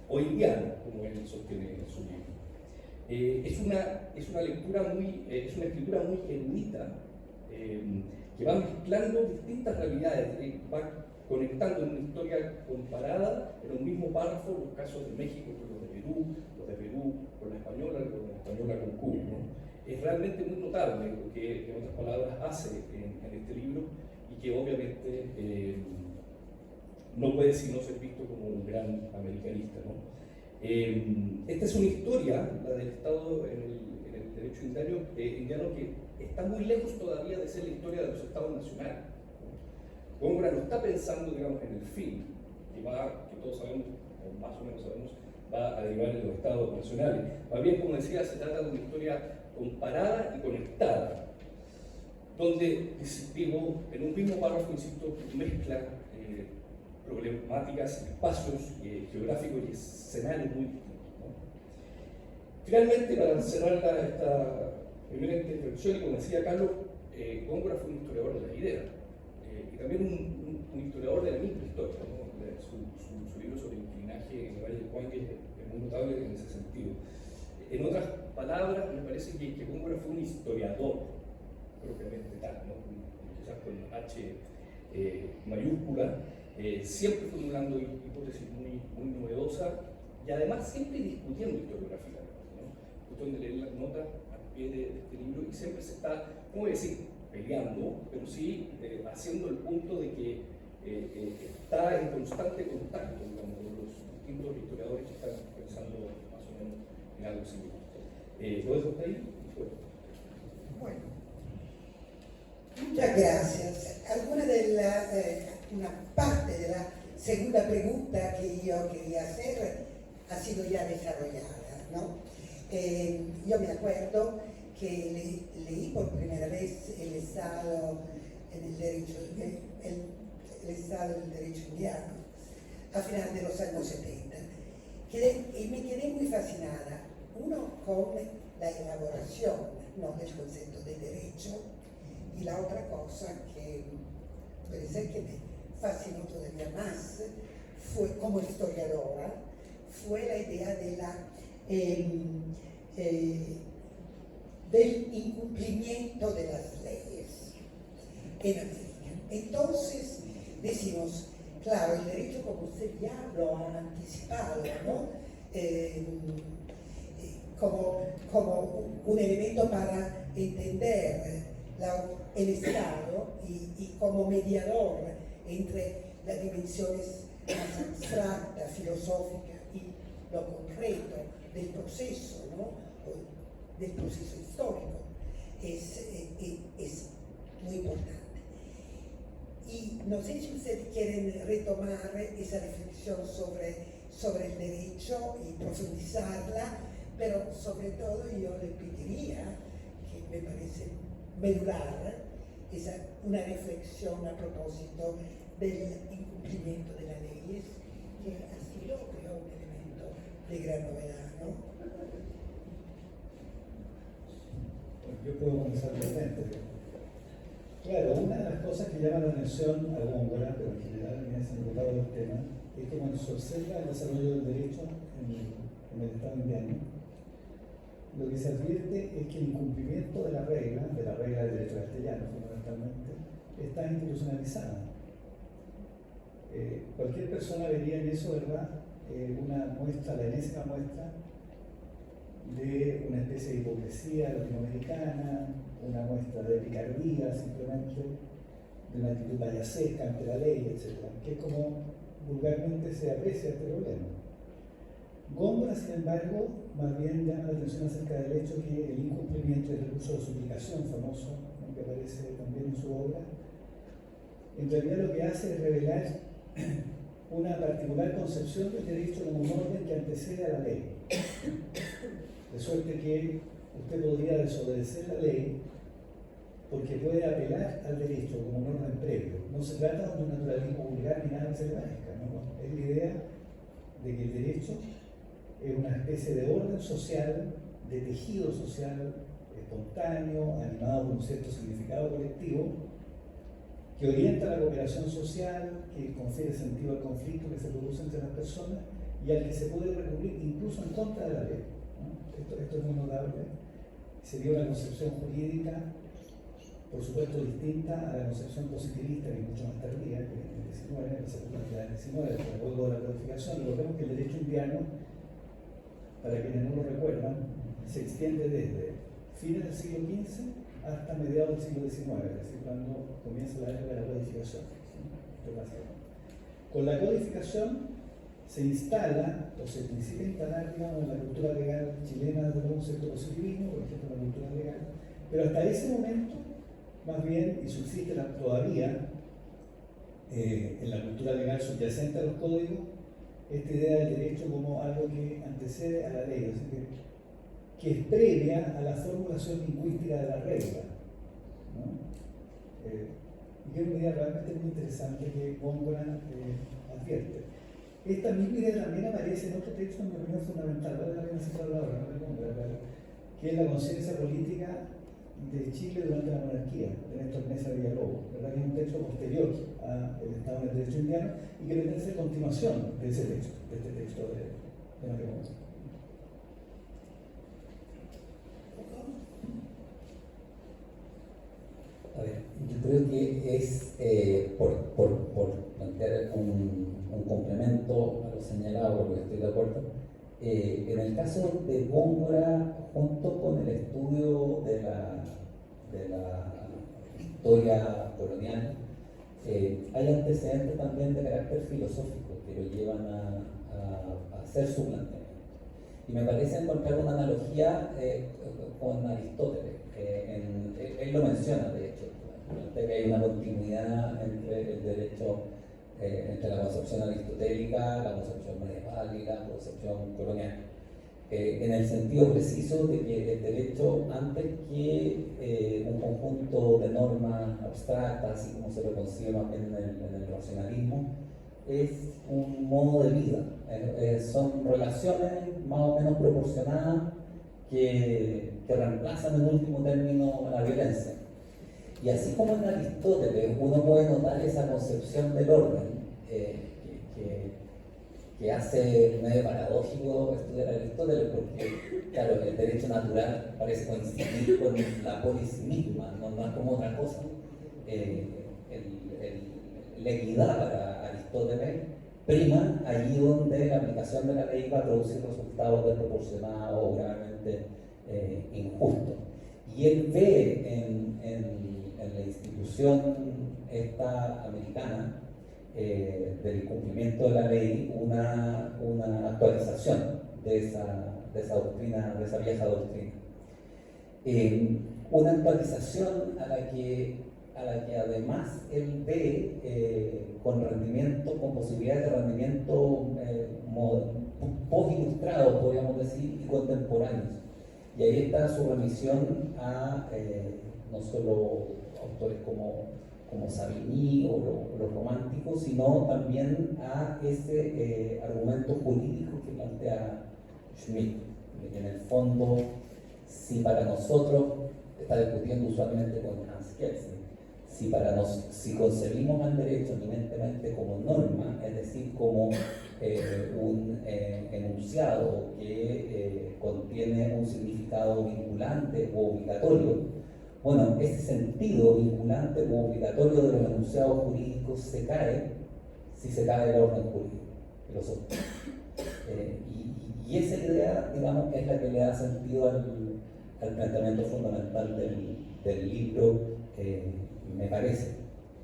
G: O indiano, como él sostiene en su libro. Es una lectura es una escritura muy erudita, que va mezclando distintas realidades, va conectando en una historia comparada en un mismo párrafo los casos de México con los de Perú con la española con Cuba, ¿no? Es realmente muy notable lo que, en otras palabras, hace en este libro y que obviamente no puede sino ser visto como un gran americanista, ¿no? Esta es una historia, la del Estado en el derecho indiano, que está muy lejos todavía de ser la historia de los Estados nacionales. Góngora no está pensando, digamos, en el fin, que todos sabemos, o más o menos sabemos, va a derivar en los Estados nacionales. Más bien, como decía, se trata de una historia comparada y conectada, donde, digo, en un mismo párrafo, insisto, mezcla problemáticas, espacios geográficos y escenarios muy distintos, ¿no? Finalmente, para cerrar esta primera intervención, y como decía Carlos, Góngora fue un historiador de la idea, y también un historiador de la misma historia, ¿no? Su libro sobre el inclinaje en el Valle del Cuangue es muy notable en ese sentido. En otras palabras, me parece que Góngora fue un historiador propiamente tal, ¿no? Quizás con H mayúscula, siempre formulando hipótesis muy novedosas y además siempre discutiendo historiografía, ¿no? Cuestión de leer las notas al pie de este libro y siempre se está, ¿cómo decir?, peleando, pero sí haciendo el punto de que está en constante contacto, digamos, con los distintos historiadores que están pensando más o menos en algo similar. ¿Lo dejo hasta ahí?
D: Bueno, muchas gracias. Una parte de la segunda pregunta que yo quería hacer ha sido ya desarrollada, ¿no? Yo me acuerdo que leí por primera vez el Estado del derecho indiano a finales de los años 70 y me quedé muy fascinada, uno con la elaboración, ¿no?, del concepto de derecho, y la otra cosa que puede ser que me fascinó todavía más fue, como historiadora, fue la idea del incumplimiento de las leyes en América. Entonces decimos, claro, el derecho, como usted ya lo ha anticipado, ¿no?, como un elemento para entender el Estado y como mediador entre las dimensiones más abstractas, filosóficas y lo concreto del proceso, ¿no?, del proceso histórico. es muy importante. Y no sé si ustedes quieren retomar esa reflexión sobre el derecho y profundizarla, pero sobre todo yo le pediría, que me parece medular, una reflexión a propósito del incumplimiento de las leyes, que ha sido, creo, un elemento de gran novedad, ¿no?
F: Yo puedo comenzar brevemente. Claro, una de las cosas que llama la atención a Góngora, pero en general a quienes han tocado el tema, es que cuando se observa el desarrollo del derecho en el Estado indiano, lo que se advierte es que el incumplimiento de la regla del derecho castellano fundamentalmente, está institucionalizada. Cualquier persona vería en eso, ¿verdad?, una muestra, la enésima muestra de una especie de hipocresía latinoamericana, una muestra de picardía simplemente, de una actitud payasesca ante la ley, etc., que es como vulgarmente se aprecia este problema. Góngora, sin embargo, más bien llama la atención acerca del hecho que el incumplimiento del recurso de suplicación famoso, ¿no?, que aparece también en su obra, en realidad lo que hace es revelar una particular concepción del derecho como un orden que antecede a la ley. De suerte que usted podría desobedecer la ley porque puede apelar al derecho como un orden previo. No se trata de un naturalismo vulgar ni nada que se le parezca, ¿no? Es la idea de que el derecho es una especie de orden social, de tejido social, espontáneo, animado por un cierto significado colectivo, que orienta la cooperación social, que confiere sentido al conflicto que se produce entre las personas y al que se puede recurrir incluso en contra de la ley, ¿no? Esto es muy notable. Sería una concepción jurídica, por supuesto, distinta a la concepción positivista, que es mucho más tardía, que en el 19, en la segunda mitad del 19, con el juego de la codificación. Recordemos que el derecho indiano, para quienes no lo recuerdan, se extiende desde fines del siglo XV hasta mediados del siglo XIX, es decir, cuando comienza la época de la codificación. Con la codificación se instala, o se principia a instalar, digamos, en la cultura legal chilena desde un cierto positivismo, por ejemplo, la cultura legal, pero hasta ese momento, más bien, y subsiste todavía en la cultura legal subyacente a los códigos, esta idea del derecho como algo que antecede a la ley, o sea, que es previa a la formulación lingüística de la regla, ¿no? Y que es una idea realmente muy interesante que Góngora advierte. Esta misma idea también aparece en otro texto, en mi opinión, fundamental, vale la pena citarlo ahora, no me Góngora, que es la conciencia política de Chile durante la monarquía, de Néstor Mesa Villalobos, ¿verdad? Que es un texto posterior al Estado del Derecho Indiano y que pretende ser continuación de ese texto, de este texto de Mario Góngora.
E: A ver, yo creo que es, por plantear un complemento a lo señalado, porque estoy de acuerdo, en el caso de Góngora, junto con el estudio de la historia colonial, hay antecedentes también de carácter filosófico que lo llevan a hacer su planteamiento. Y me parece encontrar una analogía con Aristóteles. Él lo menciona, de hecho, plantea que hay una continuidad entre el derecho, entre la concepción aristotélica, la concepción medieval y la concepción colonial. En el sentido preciso de que el derecho, antes que un conjunto de normas abstractas, así como se lo concibe más bien en el racionalismo, es un modo de vida, son relaciones más o menos proporcionadas que reemplazan en último término la violencia. Y así como en Aristóteles uno puede notar esa concepción del orden, que hace medio paradójico estudiar a Aristóteles, porque claro, el derecho natural parece coincidir con la polis misma, no es como otra cosa. La equidad para Aristóteles prima allí donde la aplicación de la ley va a producir resultados desproporcionados o gravemente injustos. Y él ve en la institución esta americana del cumplimiento de la ley una actualización de esa doctrina, de esa vieja doctrina. una actualización a la que además él ve con rendimiento, con posibilidades de rendimiento post-ilustrados, podríamos decir, y contemporáneos. Y ahí está su remisión a no solo autores como Savigny o los románticos, sino también a ese argumento jurídico que plantea Schmitt, que en el fondo, si para nosotros, está discutiendo usualmente con Hans Kelsen, si concebimos al derecho eminentemente como norma, es decir, como un enunciado que contiene un significado vinculante o obligatorio, bueno, ese sentido vinculante o obligatorio de los enunciados jurídicos se cae si se cae el orden jurídico, filosófico. Y esa idea, digamos, es la que le da sentido al planteamiento fundamental del libro, me parece.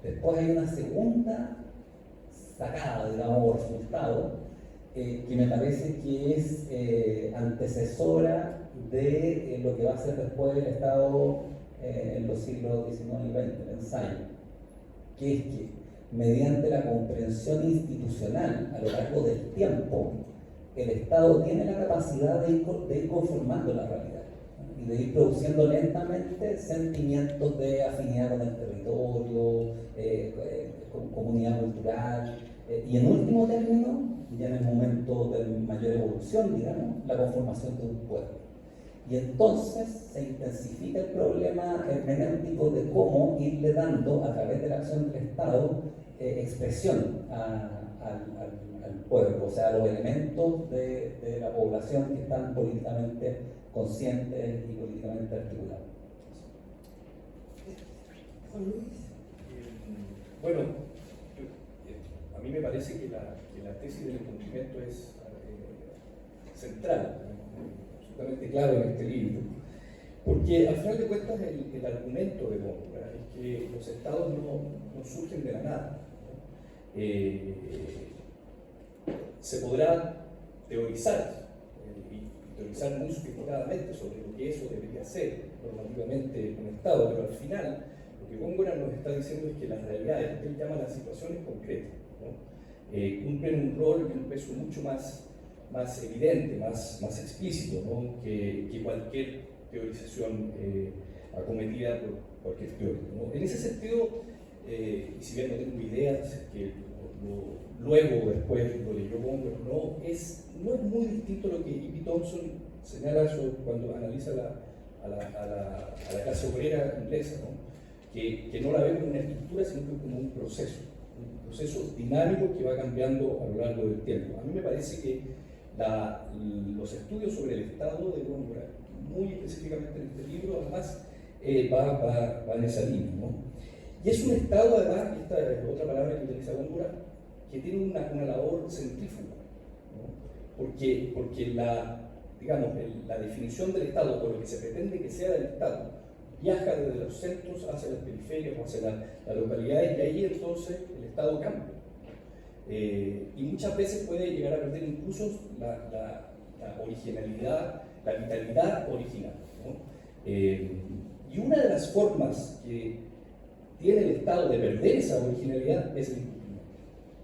E: Después hay una segunda sacada, digamos, o resultado, que me parece que es antecesora de lo que va a ser después el Estado en los siglos XIX y XX, el ensayo, que es que mediante la comprensión institucional a lo largo del tiempo, el Estado tiene la capacidad de ir conformando la realidad y de ir produciendo lentamente sentimientos de afinidad con el territorio, con comunidad cultural, y en último término, ya en el momento de mayor evolución, digamos, la conformación de un pueblo. Y entonces se intensifica el problema hermenéutico de cómo irle dando, a través de la acción del Estado, expresión al pueblo, o sea, a los elementos de la población que están políticamente conscientes y políticamente articulados.
D: Juan Luis.
G: Bueno, a mí me parece que la tesis del incumplimiento es central, absolutamente claro en este libro, porque al final de cuentas el argumento de Góngora es que los estados no surgen de la nada. Se podrá teorizar y teorizar muy sofisticadamente sobre lo que eso debería ser normativamente un estado, pero al final lo que Góngora nos está diciendo es que las realidades, que él llama las situaciones concretas, ¿no? Cumplen un rol y un peso mucho más evidente, más explícito, ¿no? que cualquier teorización acometida por cualquier teórico, ¿no? En ese sentido, y si bien no tengo ideas que luego después lo leyó Góngora, no es muy distinto lo que E.P. Thompson señala cuando analiza a la clase obrera inglesa, ¿no? Que no la ve como una estructura, sino que como un proceso dinámico que va cambiando a lo largo del tiempo. A mí me parece que los estudios sobre el Estado de Góngora, muy específicamente en este libro, además va en esa línea, ¿no? Y es un Estado, además, y esta es otra palabra que utiliza Góngora, que tiene una labor centrífuga, ¿no? Porque la definición del Estado, o lo que se pretende que sea del Estado, viaja desde los centros hacia las periferias o hacia las localidades, y ahí entonces el Estado cambia. Y muchas veces puede llegar a perder incluso la originalidad, la vitalidad original, ¿no? Y una de las formas que tiene el Estado de perder esa originalidad es el incumplimiento,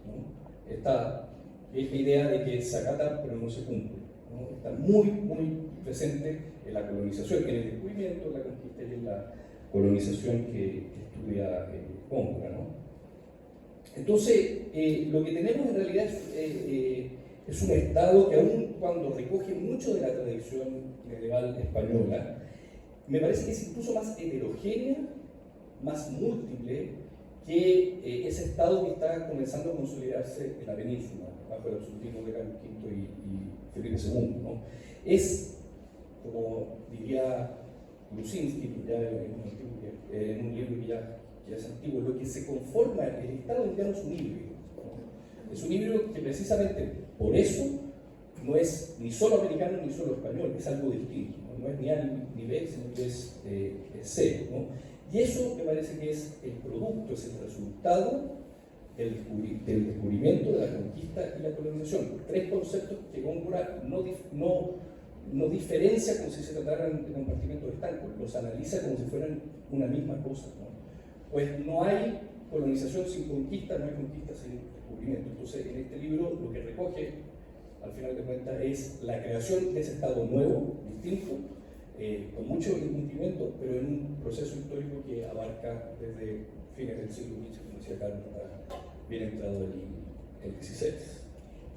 G: ¿no? Esta vieja idea de que se acata pero no se cumple, ¿no? Está muy presente en la colonización, en el descubrimiento, en la conquista y en la colonización que estudia Góngora, ¿no? Entonces, lo que tenemos en realidad es un Estado que, aun cuando recoge mucho de la tradición medieval española, me parece que es incluso más heterogénea, más múltiple que ese Estado que está comenzando a consolidarse en la península, bajo el absolutismo de Carlos V y Felipe II, ¿no? Es, como diría Lusinski, ya en un libro que ya es antiguo, lo que se conforma el Estado ya no es un híbrido, ¿no? Es un híbrido que precisamente por eso no es ni solo americano ni solo español, es algo distinto, no es ni A ni B, sino que es C, ¿no? Y eso me parece que es el producto, es el resultado del descubrimiento, de la conquista y la colonización. Tres conceptos que Góngora no no diferencia como si se trataran de compartimentos estancos, los analiza como si fueran una misma cosa, ¿no? Pues no hay colonización sin conquista, no hay conquista sin descubrimiento. Entonces, en este libro lo que recoge, al final de cuentas, es la creación de ese Estado nuevo, distinto, con mucho incumplimiento, pero en un proceso histórico que abarca desde fines del siglo XX, como decía Carlos, hasta bien entrado el XVI.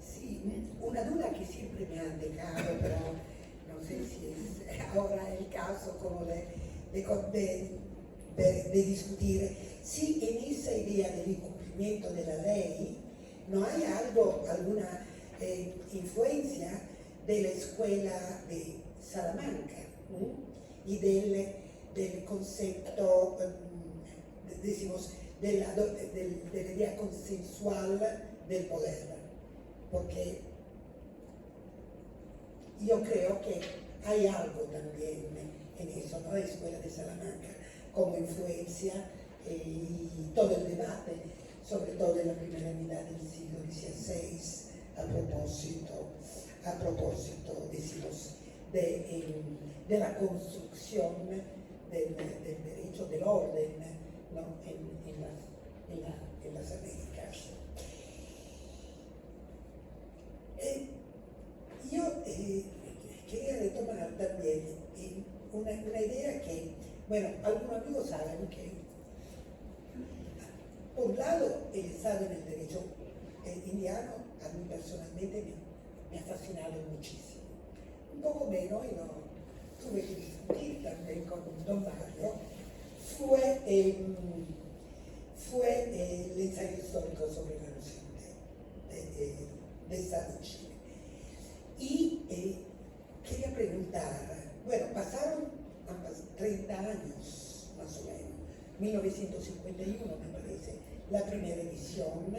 D: Sí, una duda que siempre me han dejado, pero no sé si es ahora el caso como de discutir, si en esa idea del incumplimiento de la ley no hay alguna influencia de la escuela de Salamanca, ¿no? Y del concepto, decimos, de la idea consensual del poder, porque yo creo que hay algo también en eso, ¿no? La escuela de Salamanca como influencia y todo el debate, sobre todo en la primera mitad del siglo XVI, a propósito, decimos, de la construcción del derecho del orden, ¿no? en las Américas. Yo quería retomar también una idea que, bueno, algunos amigos saben que, por un lado, el Estado en el derecho indiano, a mí personalmente me ha fascinado muchísimo. Un poco menos, y no tuve que discutir también con don Mario, fue el ensayo histórico sobre la noción de Estado en Chile. Y quería preguntar, bueno, pasaron 30 años más o menos, 1951 me parece, la primera edición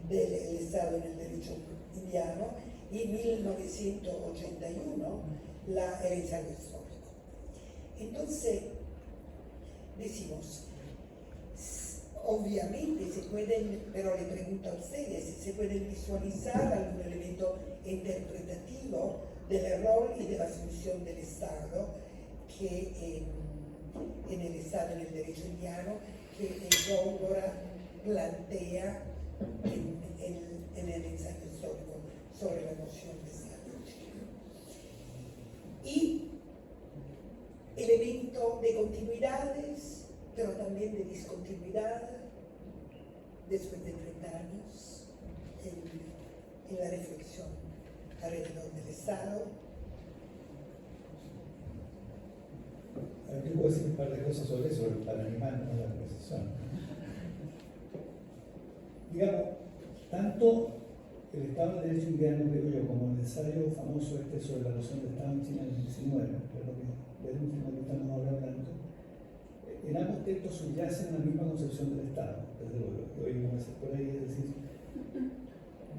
D: del Estado en el derecho indiano, y 1981 el ensayo histórico. Entonces, decimos, obviamente se pueden, pero le pregunto a ustedes, se pueden visualizar algún elemento interpretativo del rol y de la función del Estado que en el Estado, en el derecho indiano, que Góngora plantea en el ensayo histórico sobre la noción de Estado en Chile. Y elemento de continuidades, pero también de discontinuidad, después de 30 años, en la reflexión alrededor del Estado.
F: Yo puedo decir un par de cosas sobre eso, para animarnos a la conversación. Digamos, tanto el Estado de Derecho indiano, creo yo, como el ensayo famoso sobre la noción de Estado en China en el 19, que es lo que del último que estamos ahora hablando, en ambos textos subyacen la misma concepción del Estado, desde luego, que hoy vamos a hacer por ahí, es decir,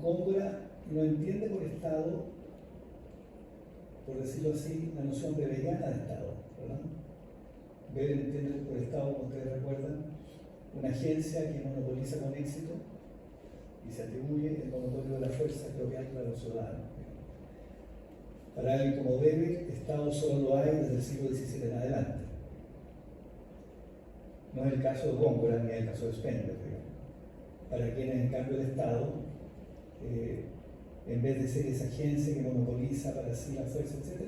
F: Góngora no entiende por Estado, por decirlo así, la noción beberiana de Estado, ¿verdad? Weber entiende por Estado, como ustedes recuerdan, una agencia que monopoliza con éxito y se atribuye el monopolio de la fuerza que opera para los ciudadanos. Para alguien como Weber, Estado solo lo hay desde el siglo XVII en adelante. No es el caso de Góngora ni el caso de Spengler. Para quienes, en cambio, el Estado, en vez de ser esa agencia que monopoliza para sí la fuerza, etc.,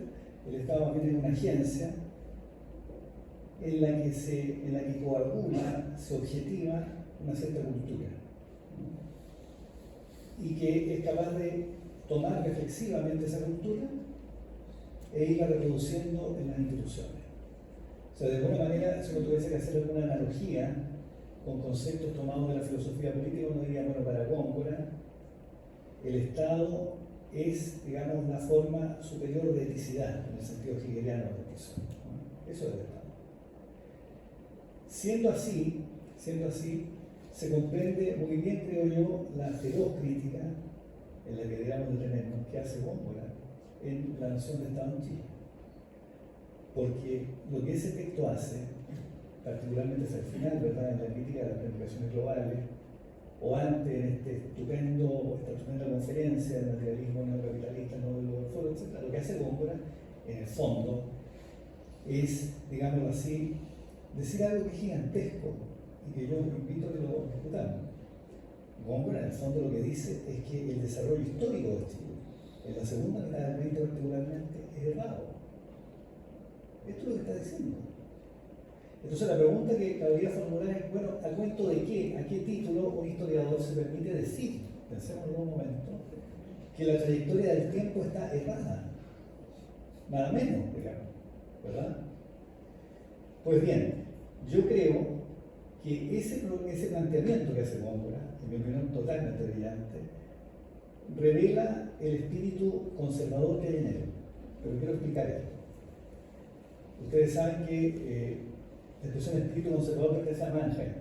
F: el Estado más bien es una agencia en la que coagula, se objetiva una cierta cultura, ¿no? Y que es capaz de tomar reflexivamente esa cultura e irla reproduciendo en las instituciones. O sea, de alguna manera, si uno tuviese que hacer alguna analogía con conceptos tomados de la filosofía política, uno diría, bueno, para Góngora, el Estado es, digamos, la forma superior de eticidad, en el sentido hegeliano de eso, ¿no? Eso es el Estado. Siendo así, se comprende muy bien, creo yo, la feroz crítica en la que debemos detenernos que hace Góngora en la noción de Estado en Chile. Porque lo que ese texto hace, particularmente hacia el final, ¿verdad?, en la crítica de las planificaciones globales, o antes en esta estupenda conferencia del materialismo neocapitalista, no del foro, etc., lo que hace Góngora en el fondo, es, digámoslo así, decir algo que es gigantesco y que yo invito a que lo discutamos. Góngora, en el fondo, lo que dice es que el desarrollo histórico de Chile, en la segunda mitad del 20 particularmente, es errado. Esto es lo que está diciendo. Entonces la pregunta que cabría formular es, bueno, ¿a cuento de qué, a qué título un historiador se permite decir, pensemos en un momento, que la trayectoria del tiempo está errada? Nada menos, digamos, ¿verdad? Pues bien, yo creo que ese planteamiento que hace Góngora, en mi opinión totalmente brillante, revela el espíritu conservador que hay en él. Pero quiero explicar esto. Ustedes saben que la expresión espíritu conservador pertenece a Mannheim,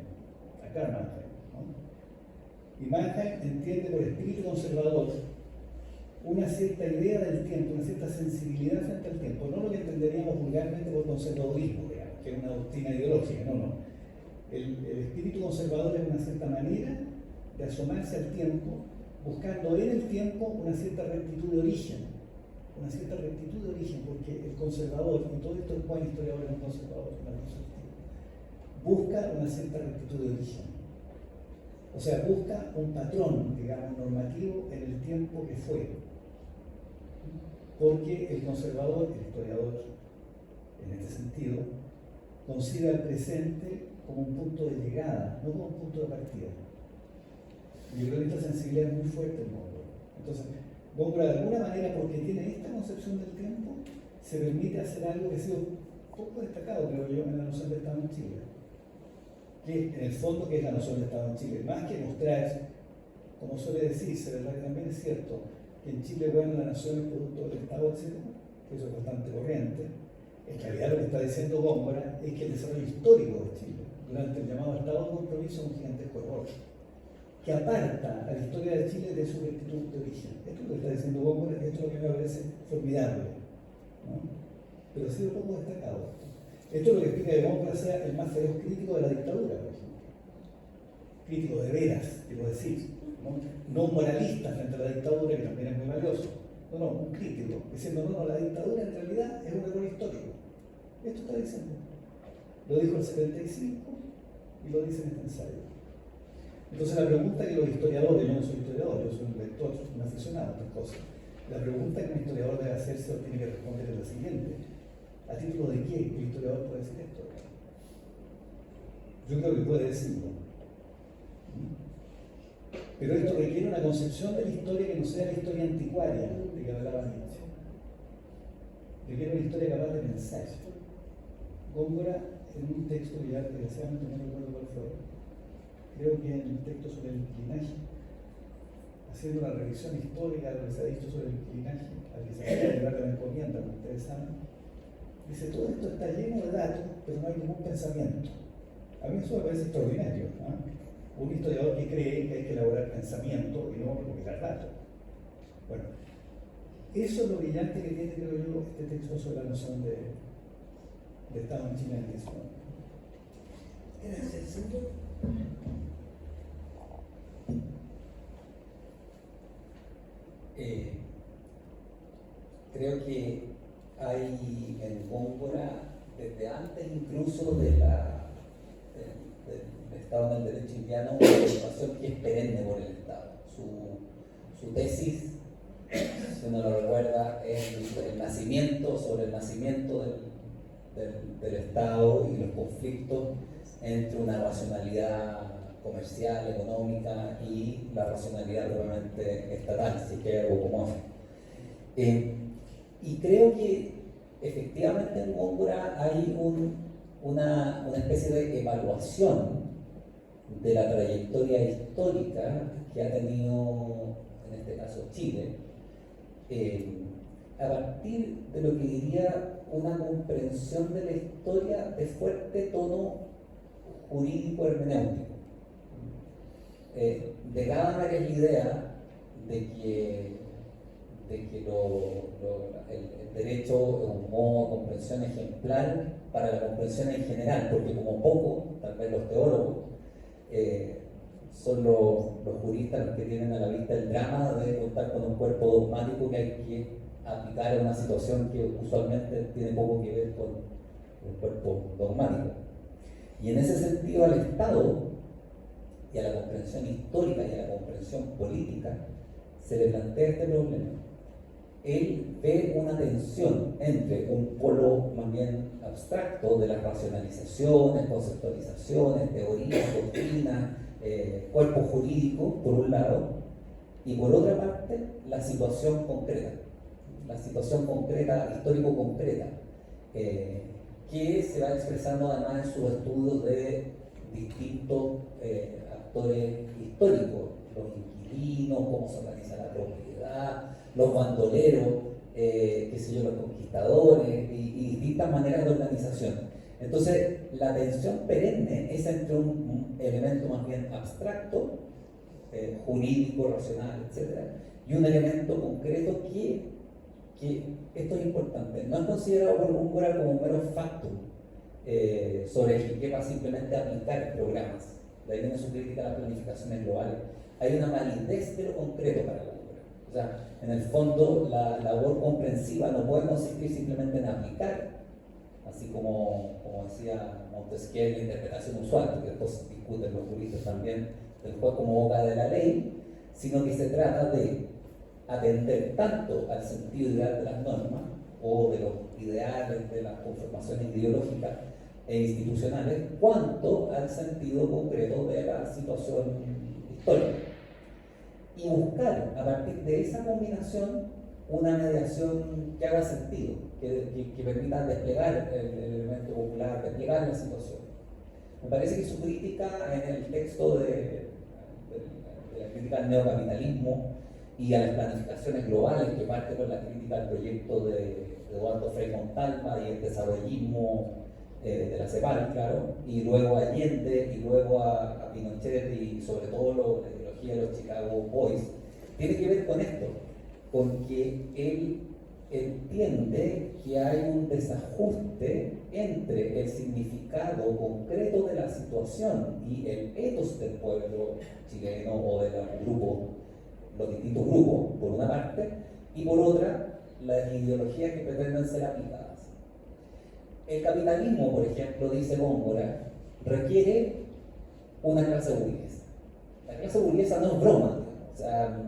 F: a Karl Mannheim, ¿no? Y Mannheim entiende por espíritu conservador una cierta idea del tiempo, una cierta sensibilidad frente al tiempo, no lo que entenderíamos vulgarmente por conservadurismo, digamos, que es una doctrina ideológica, no. El espíritu conservador es una cierta manera de asomarse al tiempo, buscando en el tiempo una cierta rectitud de origen, porque el conservador, y todo esto es buen historiador, es un conservador, busca una cierta rectitud de origen. O sea, busca un patrón, digamos, normativo en el tiempo que fue. Porque el conservador, el historiador, en este sentido, considera el presente como un punto de llegada, no como un punto de partida. Y yo creo que esta sensibilidad es muy fuerte en Góngora. Entonces, Góngora, de alguna manera, porque tiene esta concepción del tiempo, se permite hacer algo que ha sido poco destacado, creo yo, en la noción de Estado en Chile. Que en el fondo, ¿qué es la noción de Estado en Chile? Más que mostrar, como suele decirse, ¿verdad? Que también es cierto, que en Chile, bueno, la nación es producto del Estado, etc., que eso es bastante corriente. En realidad lo que está diciendo Góngora es que el desarrollo histórico de Chile, durante el llamado Estado de compromiso, es un gigantesco error, que aparta a la historia de Chile de su rectitud de origen. Esto es lo que está diciendo Góngora, esto es lo que me parece formidable, ¿no? Pero ha sido poco destacado. Esto es lo que explica que Góngora sea el más feroz crítico de la dictadura, por ejemplo. Crítico de veras, quiero decir, no un moralista frente a la dictadura, que también es muy valioso. No, un crítico, diciendo, no, la dictadura en realidad es un error histórico. Esto está diciendo. Lo dijo el 75 y lo dice en este ensayo. Entonces la pregunta que los historiadores, yo no soy historiador, yo soy un lector, un aficionado a estas cosas, la pregunta que un historiador debe hacerse o tiene que responder es la siguiente: ¿a título de qué el historiador puede decir esto? Yo creo que puede decirlo. Pero esto requiere una concepción de la historia que no sea la historia anticuaria de que hablaba Nietzsche. Requiere una historia capaz de pensar. Góngora, en un texto que ya desgraciadamente no recuerdo cuál fue, creo que en el texto sobre el linaje, haciendo una revisión histórica de lo que se ha dicho sobre el linaje, al que se puede llevar de la encomienda, como ustedes saben, dice: todo esto está lleno de datos, pero no hay ningún pensamiento. A mí eso me parece extraordinario, ¿no? Un historiador que cree que hay que elaborar pensamiento y no recopilar datos. Bueno, eso es lo brillante que tiene, creo yo, este texto sobre la noción de Estado en Chile en el 19.
D: Gracias, señor.
E: Creo que hay en Góngora, desde antes incluso del Estado en el derecho indiano, una preocupación que es perenne por el Estado. Su tesis, si uno lo recuerda, es el nacimiento, sobre el nacimiento del Estado y los conflictos entre una racionalidad comercial, económica y la racionalidad realmente estatal, si que algo como eso. Y creo que efectivamente en Góngora hay una especie de evaluación de la trayectoria histórica que ha tenido, en este caso, Chile, a partir de lo que diría una comprensión de la historia de fuerte tono jurídico hermenéutico. De cada una que es la idea de que el derecho es un modo de comprensión ejemplar para la comprensión en general, porque como poco, tal vez los teólogos, son los juristas los que tienen a la vista el drama de contar con un cuerpo dogmático que hay que aplicar a una situación que usualmente tiene poco que ver con el cuerpo dogmático. Y en ese sentido al Estado y a la comprensión histórica y a la comprensión política se le plantea este problema. Él ve una tensión entre un polo más bien abstracto de las racionalizaciones, conceptualizaciones, teorías, doctrinas, cuerpo jurídico, por un lado, y por otra parte, la situación concreta, histórico-concreta, que se va expresando además en sus estudios de distintos actores históricos, los inquilinos, cómo se organiza la propiedad, los bandoleros, los conquistadores y distintas maneras de organización. Entonces, la tensión perenne es entre un elemento más bien abstracto, jurídico, racional, etc., y un elemento concreto que esto es importante, no es considerado por Góngora como un mero factum sobre el que quepa simplemente aplicar programas. De ahí viene su crítica a las planificaciones globales. Hay una validez de lo concreto para Góngora. O sea, en el fondo, la labor comprensiva no puede consistir simplemente en aplicar, así como decía Montesquieu en la interpretación usual, que después discuten los juristas también, del juez como boca de la ley, sino que se trata de atender tanto al sentido ideal de las normas o de los ideales de las conformaciones ideológicas e institucionales, cuanto al sentido concreto de la situación histórica. Y buscar a partir de esa combinación una mediación que haga sentido, que permita desplegar el elemento popular, desplegar la situación. Me parece que su crítica en el texto de la crítica al neocapitalismo y a las planificaciones globales, que parte con la crítica al proyecto de Eduardo Frei Montalva y el desarrollismo de la CEPAL, claro, y luego a Allende, y luego a Pinochet, y sobre todo la ideología de los Chicago Boys, tiene que ver con esto, con que él entiende que hay un desajuste entre el significado concreto de la situación y el ethos del pueblo chileno o de los distintos grupos, por una parte, y por otra, las ideologías que pretenden ser aplicadas. El capitalismo, por ejemplo, dice Góngora, requiere una clase burguesa. La clase burguesa no es broma, digamos. O sea,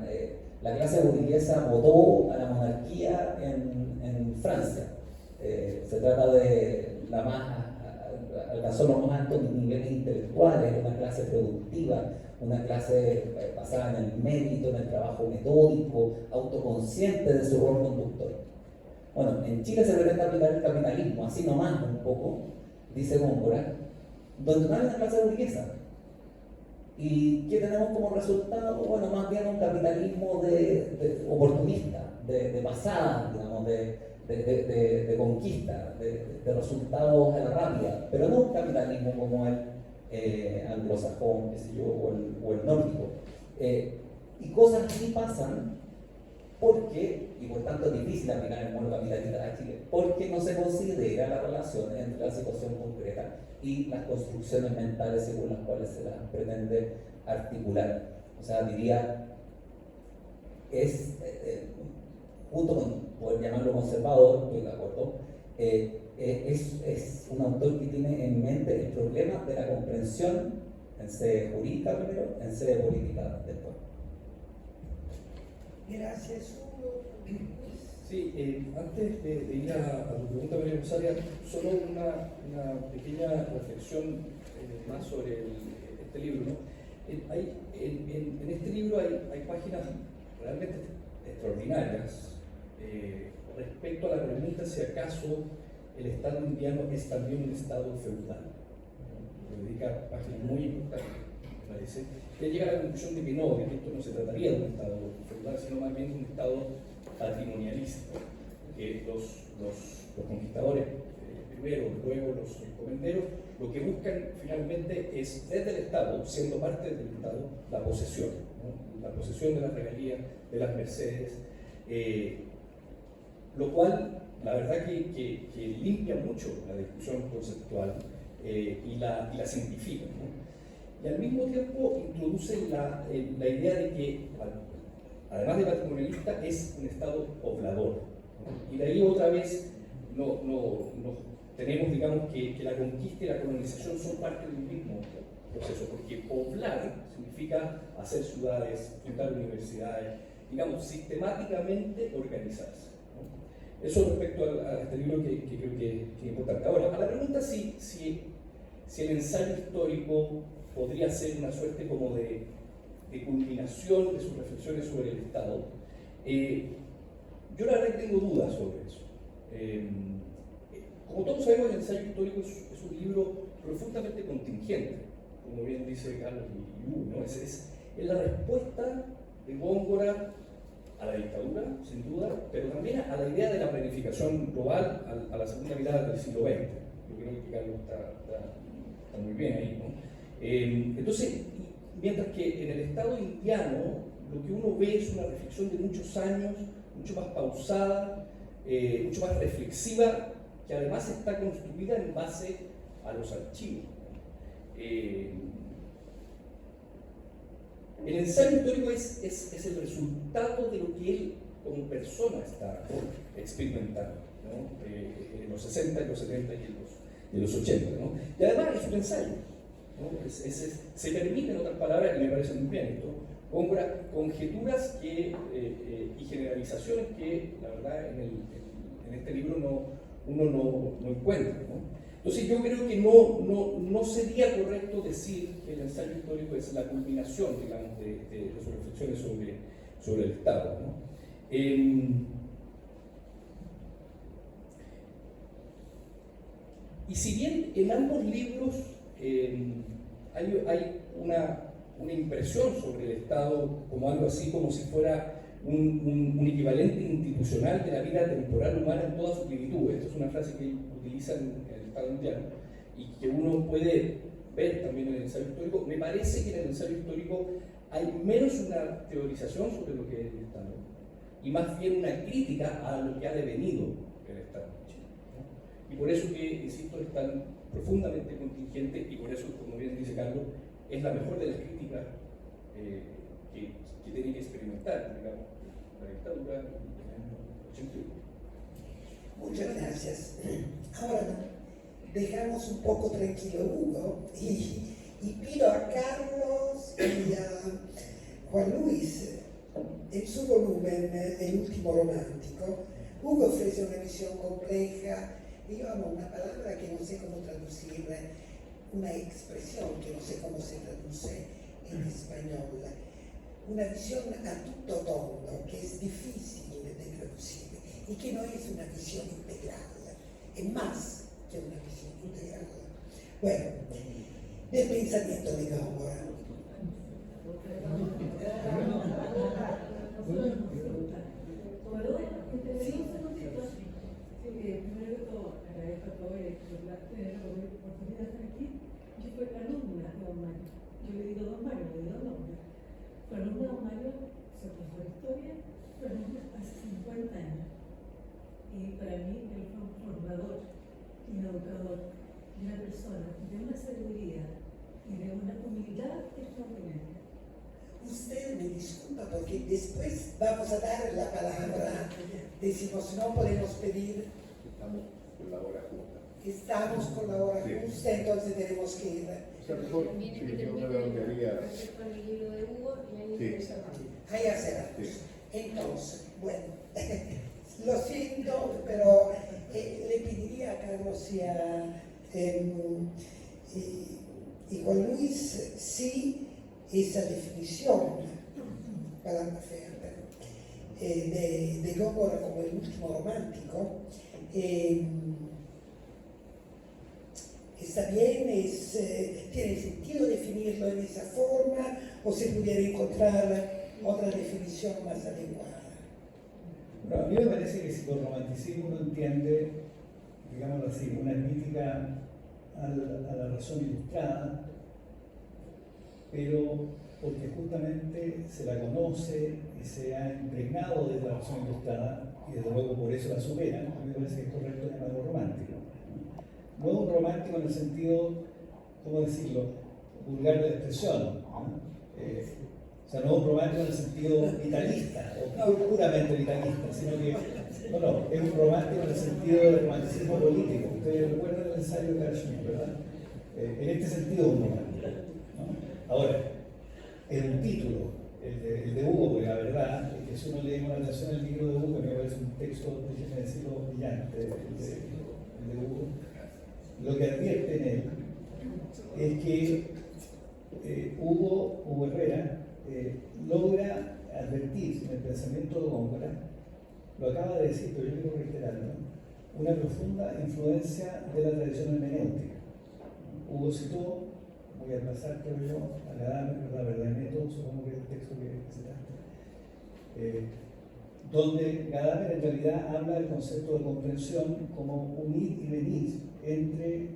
E: la clase burguesa votó a la monarquía en Francia. Se trata de alcanzó los más altos niveles intelectuales, una clase productiva, una clase basada en el mérito, en el trabajo metódico, autoconsciente de su rol conductor. Bueno, en Chile se pretende aplicar el capitalismo, así nomás un poco, dice Góngora, donde no hay una clase burguesa. ¿Y qué tenemos como resultado? Bueno, más bien un capitalismo oportunista, de pasada, digamos, de conquista, de resultados a la rápida, pero no un capitalismo como el anglosajón, qué sé yo, o el nórdico. Y cosas así pasan porque, y por tanto es difícil aplicar el modelo capitalista a Chile, porque no se considera la relación entre la situación concreta y las construcciones mentales según las cuales se las pretende articular. O sea, diría, junto con poder llamarlo conservador, estoy de acuerdo, es un autor que tiene en mente el problema de la comprensión en sede jurídica primero, en sede política después.
D: Gracias, Hugo.
G: Sí, antes de ir a tu pregunta, María Rosaria, solo una pequeña reflexión más sobre este libro, ¿no? En este libro hay páginas realmente extraordinarias respecto a la pregunta si acaso el Estado indiano es también un Estado feudal. Dedica páginas muy importantes, me parece. Que llega a la conclusión de que esto no se trataría de un Estado feudal, sino más bien de un Estado patrimonialista, que los conquistadores primero, luego los encomenderos, lo que buscan finalmente es, desde el Estado, siendo parte del Estado, la posesión, ¿no? La posesión de las regalías, de las mercedes, lo cual, la verdad que limpia mucho la discusión conceptual y la simplifica, ¿no? Y al mismo tiempo introduce la idea de que, además de patrimonialista, es un Estado poblador. ¿no? Y de ahí otra vez tenemos, digamos, que la conquista y la colonización son parte del mismo proceso, porque poblar significa hacer ciudades, fundar universidades, digamos, sistemáticamente organizadas, ¿no? Eso respecto a este libro que creo que es importante. Ahora, a la pregunta si el ensayo histórico podría ser una suerte como de culminación de sus reflexiones sobre el Estado, yo la verdad que tengo dudas sobre eso. Como todos sabemos, el ensayo histórico es un libro profundamente contingente, como bien dice Carlos y Hugo, ¿no? Es la respuesta de Góngora a la dictadura, sin duda, pero también a la idea de la planificación global a la segunda mitad del siglo XX. Yo creo que Carlos está muy bien ahí, ¿no? Entonces, mientras que en el Estado indiano lo que uno ve es una reflexión de muchos años, mucho más pausada, mucho más reflexiva, que además está construida en base a los archivos. El ensayo histórico es el resultado de lo que él como persona está experimentando, ¿no? En los 60, en los 70 y en los 80. ¿no? Y además es un ensayo, ¿no? Se permite, en otras palabras, y me parece muy bien esto, conjeturas y generalizaciones que, la verdad, en este libro uno no encuentra, ¿no? Entonces yo creo que no sería correcto decir que el ensayo histórico es la culminación, digamos, de sus reflexiones sobre el Estado, ¿no? Y si bien en ambos libros hay una impresión sobre el Estado como algo así, como si fuera un equivalente institucional de la vida temporal humana en toda su plenitud. Esta es una frase que utiliza en el Estado indiano y que uno puede ver también en el ensayo histórico. Me parece que en el ensayo histórico hay menos una teorización sobre lo que es el Estado y más bien una crítica a lo que ha devenido el Estado en Chile, ¿no? Y por eso que, insisto, es tan profundamente contingente y por eso, como bien dice Carlos, es la mejor de las críticas que tiene que experimentar, digamos, la dictadura en el 81.
D: Muchas gracias. Ahora dejamos un poco tranquilo Hugo y pido a Carlos y a Juan Luis, en su volumen El último romántico, Hugo ofrece una visión compleja, y yo amo una palabra que no sé cómo traducir, una expresión que no sé cómo se traduce en español, una visión a tutto tondo que es difícil de traducir y que no es una visión integral, es más que una visión integral. Bueno, del pensamiento de Góngora.
H: Primero que todo, agradezco a todos por tener la oportunidad de estar aquí. Yo fui alumna de Don Mario. Yo le digo Don Mario, le digo nombre. Fue alumna de Don Mario, soy profesor de historia, fue alumna hace 50 años. Y para mí él fue un formador y un educador y una persona de una sabiduría y de una humildad extraordinaria.
D: Usted me disculpa porque después vamos a dar la palabra. Decimos, no podemos pedir.
I: Estamos con la hora justa.
D: Estamos con la hora justa, entonces tenemos que ir.
I: O sea, mejor, si yo me redondearía.
B: Con el libro de Hugo y el libro de Serrano.
D: Ahí cerramos.
I: Sí.
D: Entonces, bueno, lo siento, pero le pediría a Carlos y Juan Luis si esa definición, palabra fea, de Góngora como el último romántico, ¿está bien? ¿Tiene sentido definirlo de esa forma o se pudiera encontrar otra definición más adecuada?
F: Bueno, a mí me parece que si por romanticismo uno entiende, digámoslo así, una crítica a la razón ilustrada, pero porque justamente se la conoce y se ha impregnado de la razón ilustrada y desde luego por eso la supera, a mí me parece que es correcto llamarlo romántico. No un romántico en el sentido, ¿cómo decirlo?, vulgar de la expresión, ¿no? O sea, no un romántico en el sentido vitalista, o puramente vitalista, sino que, no, es un romántico en el sentido del romanticismo político. Ustedes recuerdan el ensayo de Carl Schmitt, ¿verdad? En este sentido, un romántico, ¿no? Ahora, en un título, el de Hugo, porque la verdad es que si uno lee con atención el libro de Hugo, que me parece un texto, déjenme decirlo, brillante, el de Hugo, lo que advierte en él es que Hugo Herrera logra advertir en el pensamiento de Góngora, lo acaba de decir, pero yo quiero reiterarlo, una profunda influencia de la tradición hermenéutica. Hugo citó, voy a pasar, creo yo, a la verdad de método, supongo que es el texto que citaste, donde Gadamer en realidad habla del concepto de comprensión como unir y venir entre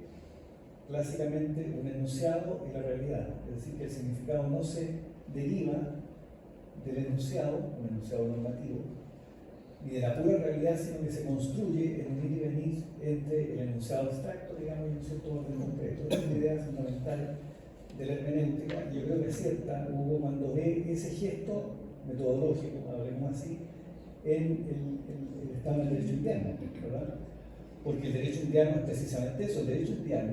F: clásicamente un enunciado y la realidad, es decir, que el significado no se deriva del enunciado, un enunciado normativo, ni de la pura realidad, sino que se construye en un ir y venir entre el enunciado abstracto, digamos, y un cierto orden concreto. Es una idea fundamental de la hermenéutica, y yo creo que es cierta, Hugo, cuando ve ese gesto metodológico, hablemos así, en el estado del derecho indiano, ¿verdad? Porque el derecho indiano es precisamente eso, el derecho indiano,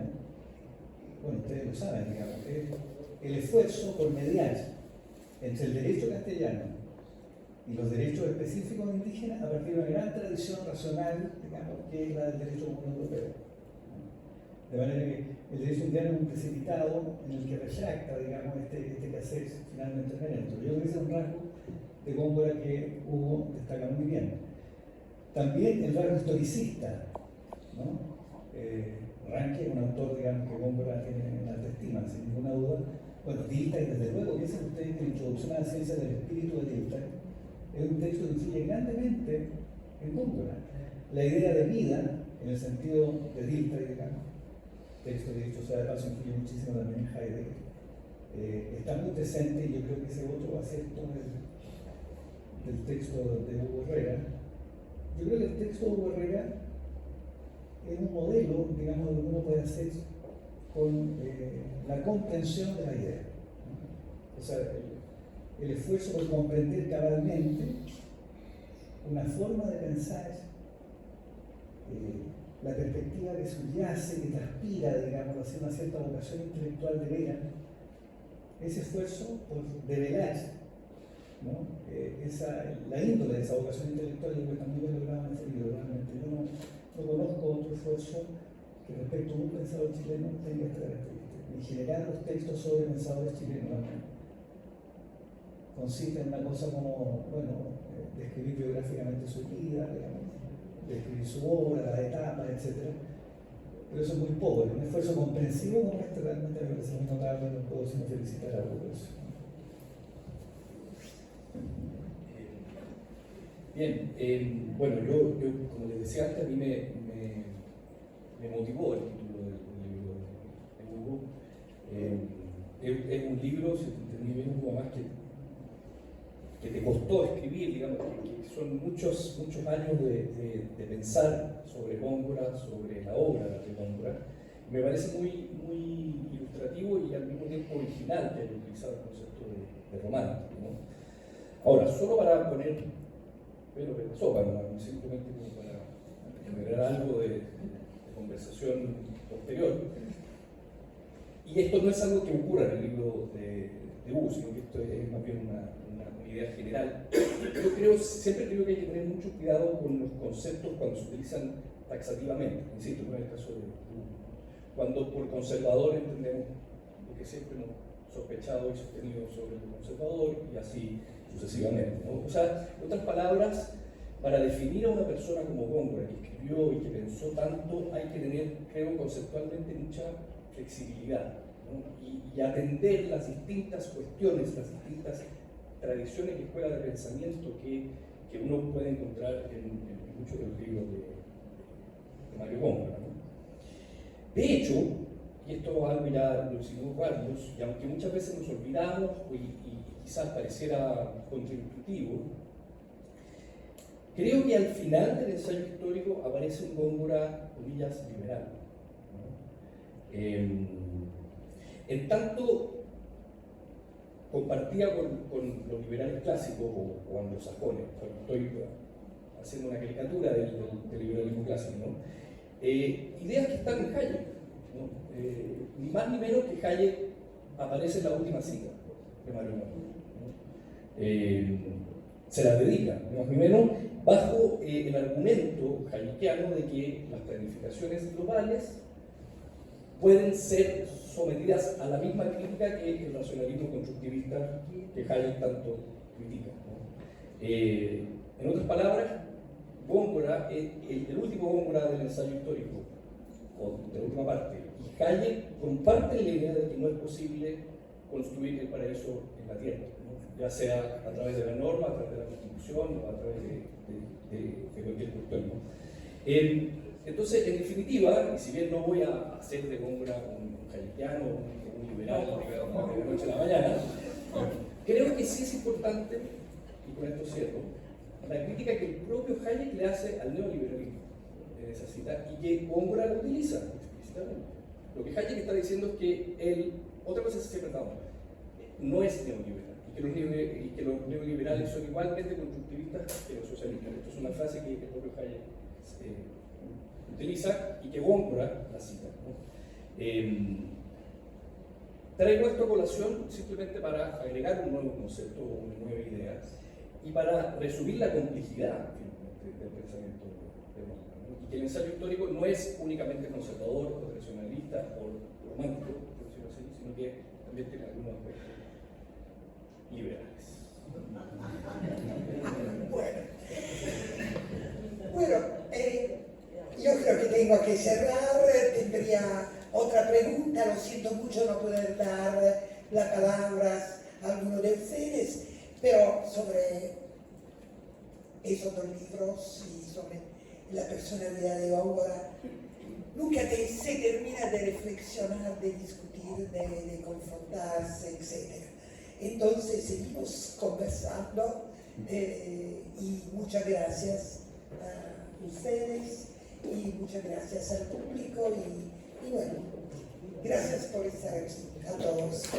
F: bueno, ustedes lo saben, digamos, es el esfuerzo por mediar entre el derecho castellano y los derechos específicos indígenas a partir de una gran tradición racional, digamos, que es la del derecho común europeo. De manera que el derecho indiano es un precipitado en el que retracta, digamos, este quehacer finalmente hermenéutico. Yo creo que ese es un rasgo de Góngora que Hugo destaca muy bien. También el rasgo historicista, ¿no? Ranke es un autor, digamos, que Góngora tiene en alta estima, sin ninguna duda. Bueno, Dilthey, desde luego, piensen ustedes que la introducción a la ciencia del espíritu de Dilthey es un texto que influye grandemente en Góngora. La idea de vida, en el sentido de Dilthey, digamos, texto que dicho sea de paso influye muchísimo también en Heidegger, está muy presente, y yo creo que ese otro acierto del texto de Hugo Herrera. Yo creo que el texto de Hugo Herrera es un modelo, digamos, de lo que uno puede hacer con la comprensión de la idea. O sea, el esfuerzo por comprender cabalmente una forma de pensar, la perspectiva que subyace, que transpira, digamos, hacia una cierta vocación intelectual de vera, ese esfuerzo por develar, ¿no? La índole de esa vocación intelectual, yo creo que está muy bien logrado en este libro, realmente. Yo no conozco otro esfuerzo que respecto a un pensador chileno tenga esta característica. En general, los textos sobre pensadores chilenos consisten en una cosa como, bueno, describir biográficamente su vida, digamos, describir su obra, las etapas, etc. Pero eso es muy pobre. Un esfuerzo comprensivo como este realmente me parece muy notable, no puedo sino felicitar a Hugo por eso.
G: Bien, bueno, yo, como les decía antes, a mí me motivó el título del libro de Hugo. Es un libro, si te entendí bien, Hugo, además que te costó escribir, digamos, que son muchos años de pensar sobre Góngora, sobre la obra de Góngora. Me parece muy ilustrativo y al mismo tiempo original de utilizar el concepto de romántico, ¿no? Ahora, solo para poner pelo en la sopa, ¿no? Simplemente como para generar algo de conversación posterior. Y esto no es algo que ocurra en el libro de Hugo, sino que esto es más bien una idea general. Yo siempre creo que hay que tener mucho cuidado con los conceptos cuando se utilizan taxativamente, insisto, no es el caso de Hugo. Cuando por conservador entendemos lo que siempre hemos sospechado y sostenido sobre el conservador, y así sucesivamente, ¿no? O sea, en otras palabras, para definir a una persona como Góngora, que escribió y que pensó tanto, hay que tener, creo, conceptualmente mucha flexibilidad, ¿no? y atender las distintas cuestiones, las distintas tradiciones y escuelas de pensamiento que uno puede encontrar en muchos de los libros de Mario Góngora, ¿no? De hecho, y esto es algo ya lo hicimos varios, y aunque muchas veces nos olvidamos y quizás pareciera contraintuitivo, creo que al final del ensayo histórico aparece un Góngora, comillas, liberal, ¿no? En tanto compartía con los liberales clásicos o anglosajones, estoy haciendo una caricatura del liberalismo clásico, ¿no? Ideas que están en Hayek, ¿no? Ni más ni menos que Hayek aparece en la última cita de Mario Monti, ¿no? Se la dedica, ni más ni menos, bajo el argumento hayekiano de que las planificaciones globales pueden ser sometidas a la misma crítica que el nacionalismo constructivista que Hayek tanto critica, ¿no? En otras palabras, Góngora, el último Góngora del ensayo histórico, o de la última parte, y Hayek comparten la idea de que no es posible construir el paraíso en la tierra, ¿no? Ya sea a través de la norma, a través de la constitución o a través de cualquier cuestión, ¿no? Entonces, en definitiva, y si bien no voy a hacer de Góngora un hayekiano, un liberal, de la noche a la mañana, creo que sí es importante, y con esto cierro, la crítica que el propio Hayek le hace al neoliberalismo en esa cita y que Góngora lo utiliza explícitamente. Lo que Hayek está diciendo es que él, otra cosa es siempre estamos, no es neoliberal y que los neoliberales son igualmente constructivistas que los socialistas. Esto es una frase que el propio Hayek utiliza y que Góngora la cita, ¿no? Traigo esto a colación simplemente para agregar un nuevo concepto o una nueva idea y para resumir la complejidad del pensamiento de Góngora, ¿no? Y que el ensayo histórico no es únicamente conservador o tradicionalista o romántico, por decirlo así, sino que también tiene algunos aspectos liberales.
D: Bueno, yo creo que tengo que cerrar. Tendría otra pregunta. Lo siento mucho no poder dar las palabras a alguno de ustedes, pero sobre esos dos libros y sobre la personalidad de Góngora, nunca se termina de reflexionar, de discutir, de confrontarse, etc. Entonces seguimos conversando y muchas gracias a ustedes y muchas gracias al público y bueno, gracias por estar aquí a todos.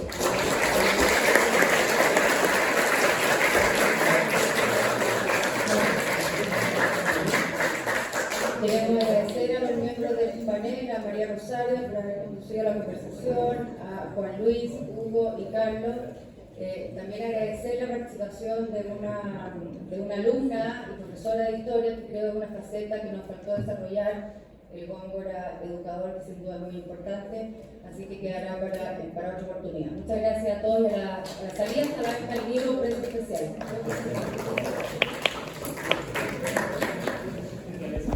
B: Queremos agradecer a los miembros del panel, a María Rosario por haber conducido la conversación, a Juan Luis, Hugo y Carlos. También agradecer la participación de una alumna y profesora de historia, que creo que es una faceta que nos faltó desarrollar, el Góngora educador, que sin duda es muy importante, así que quedará para otra oportunidad. Muchas gracias a todos y a la salida hasta el libro precio especial.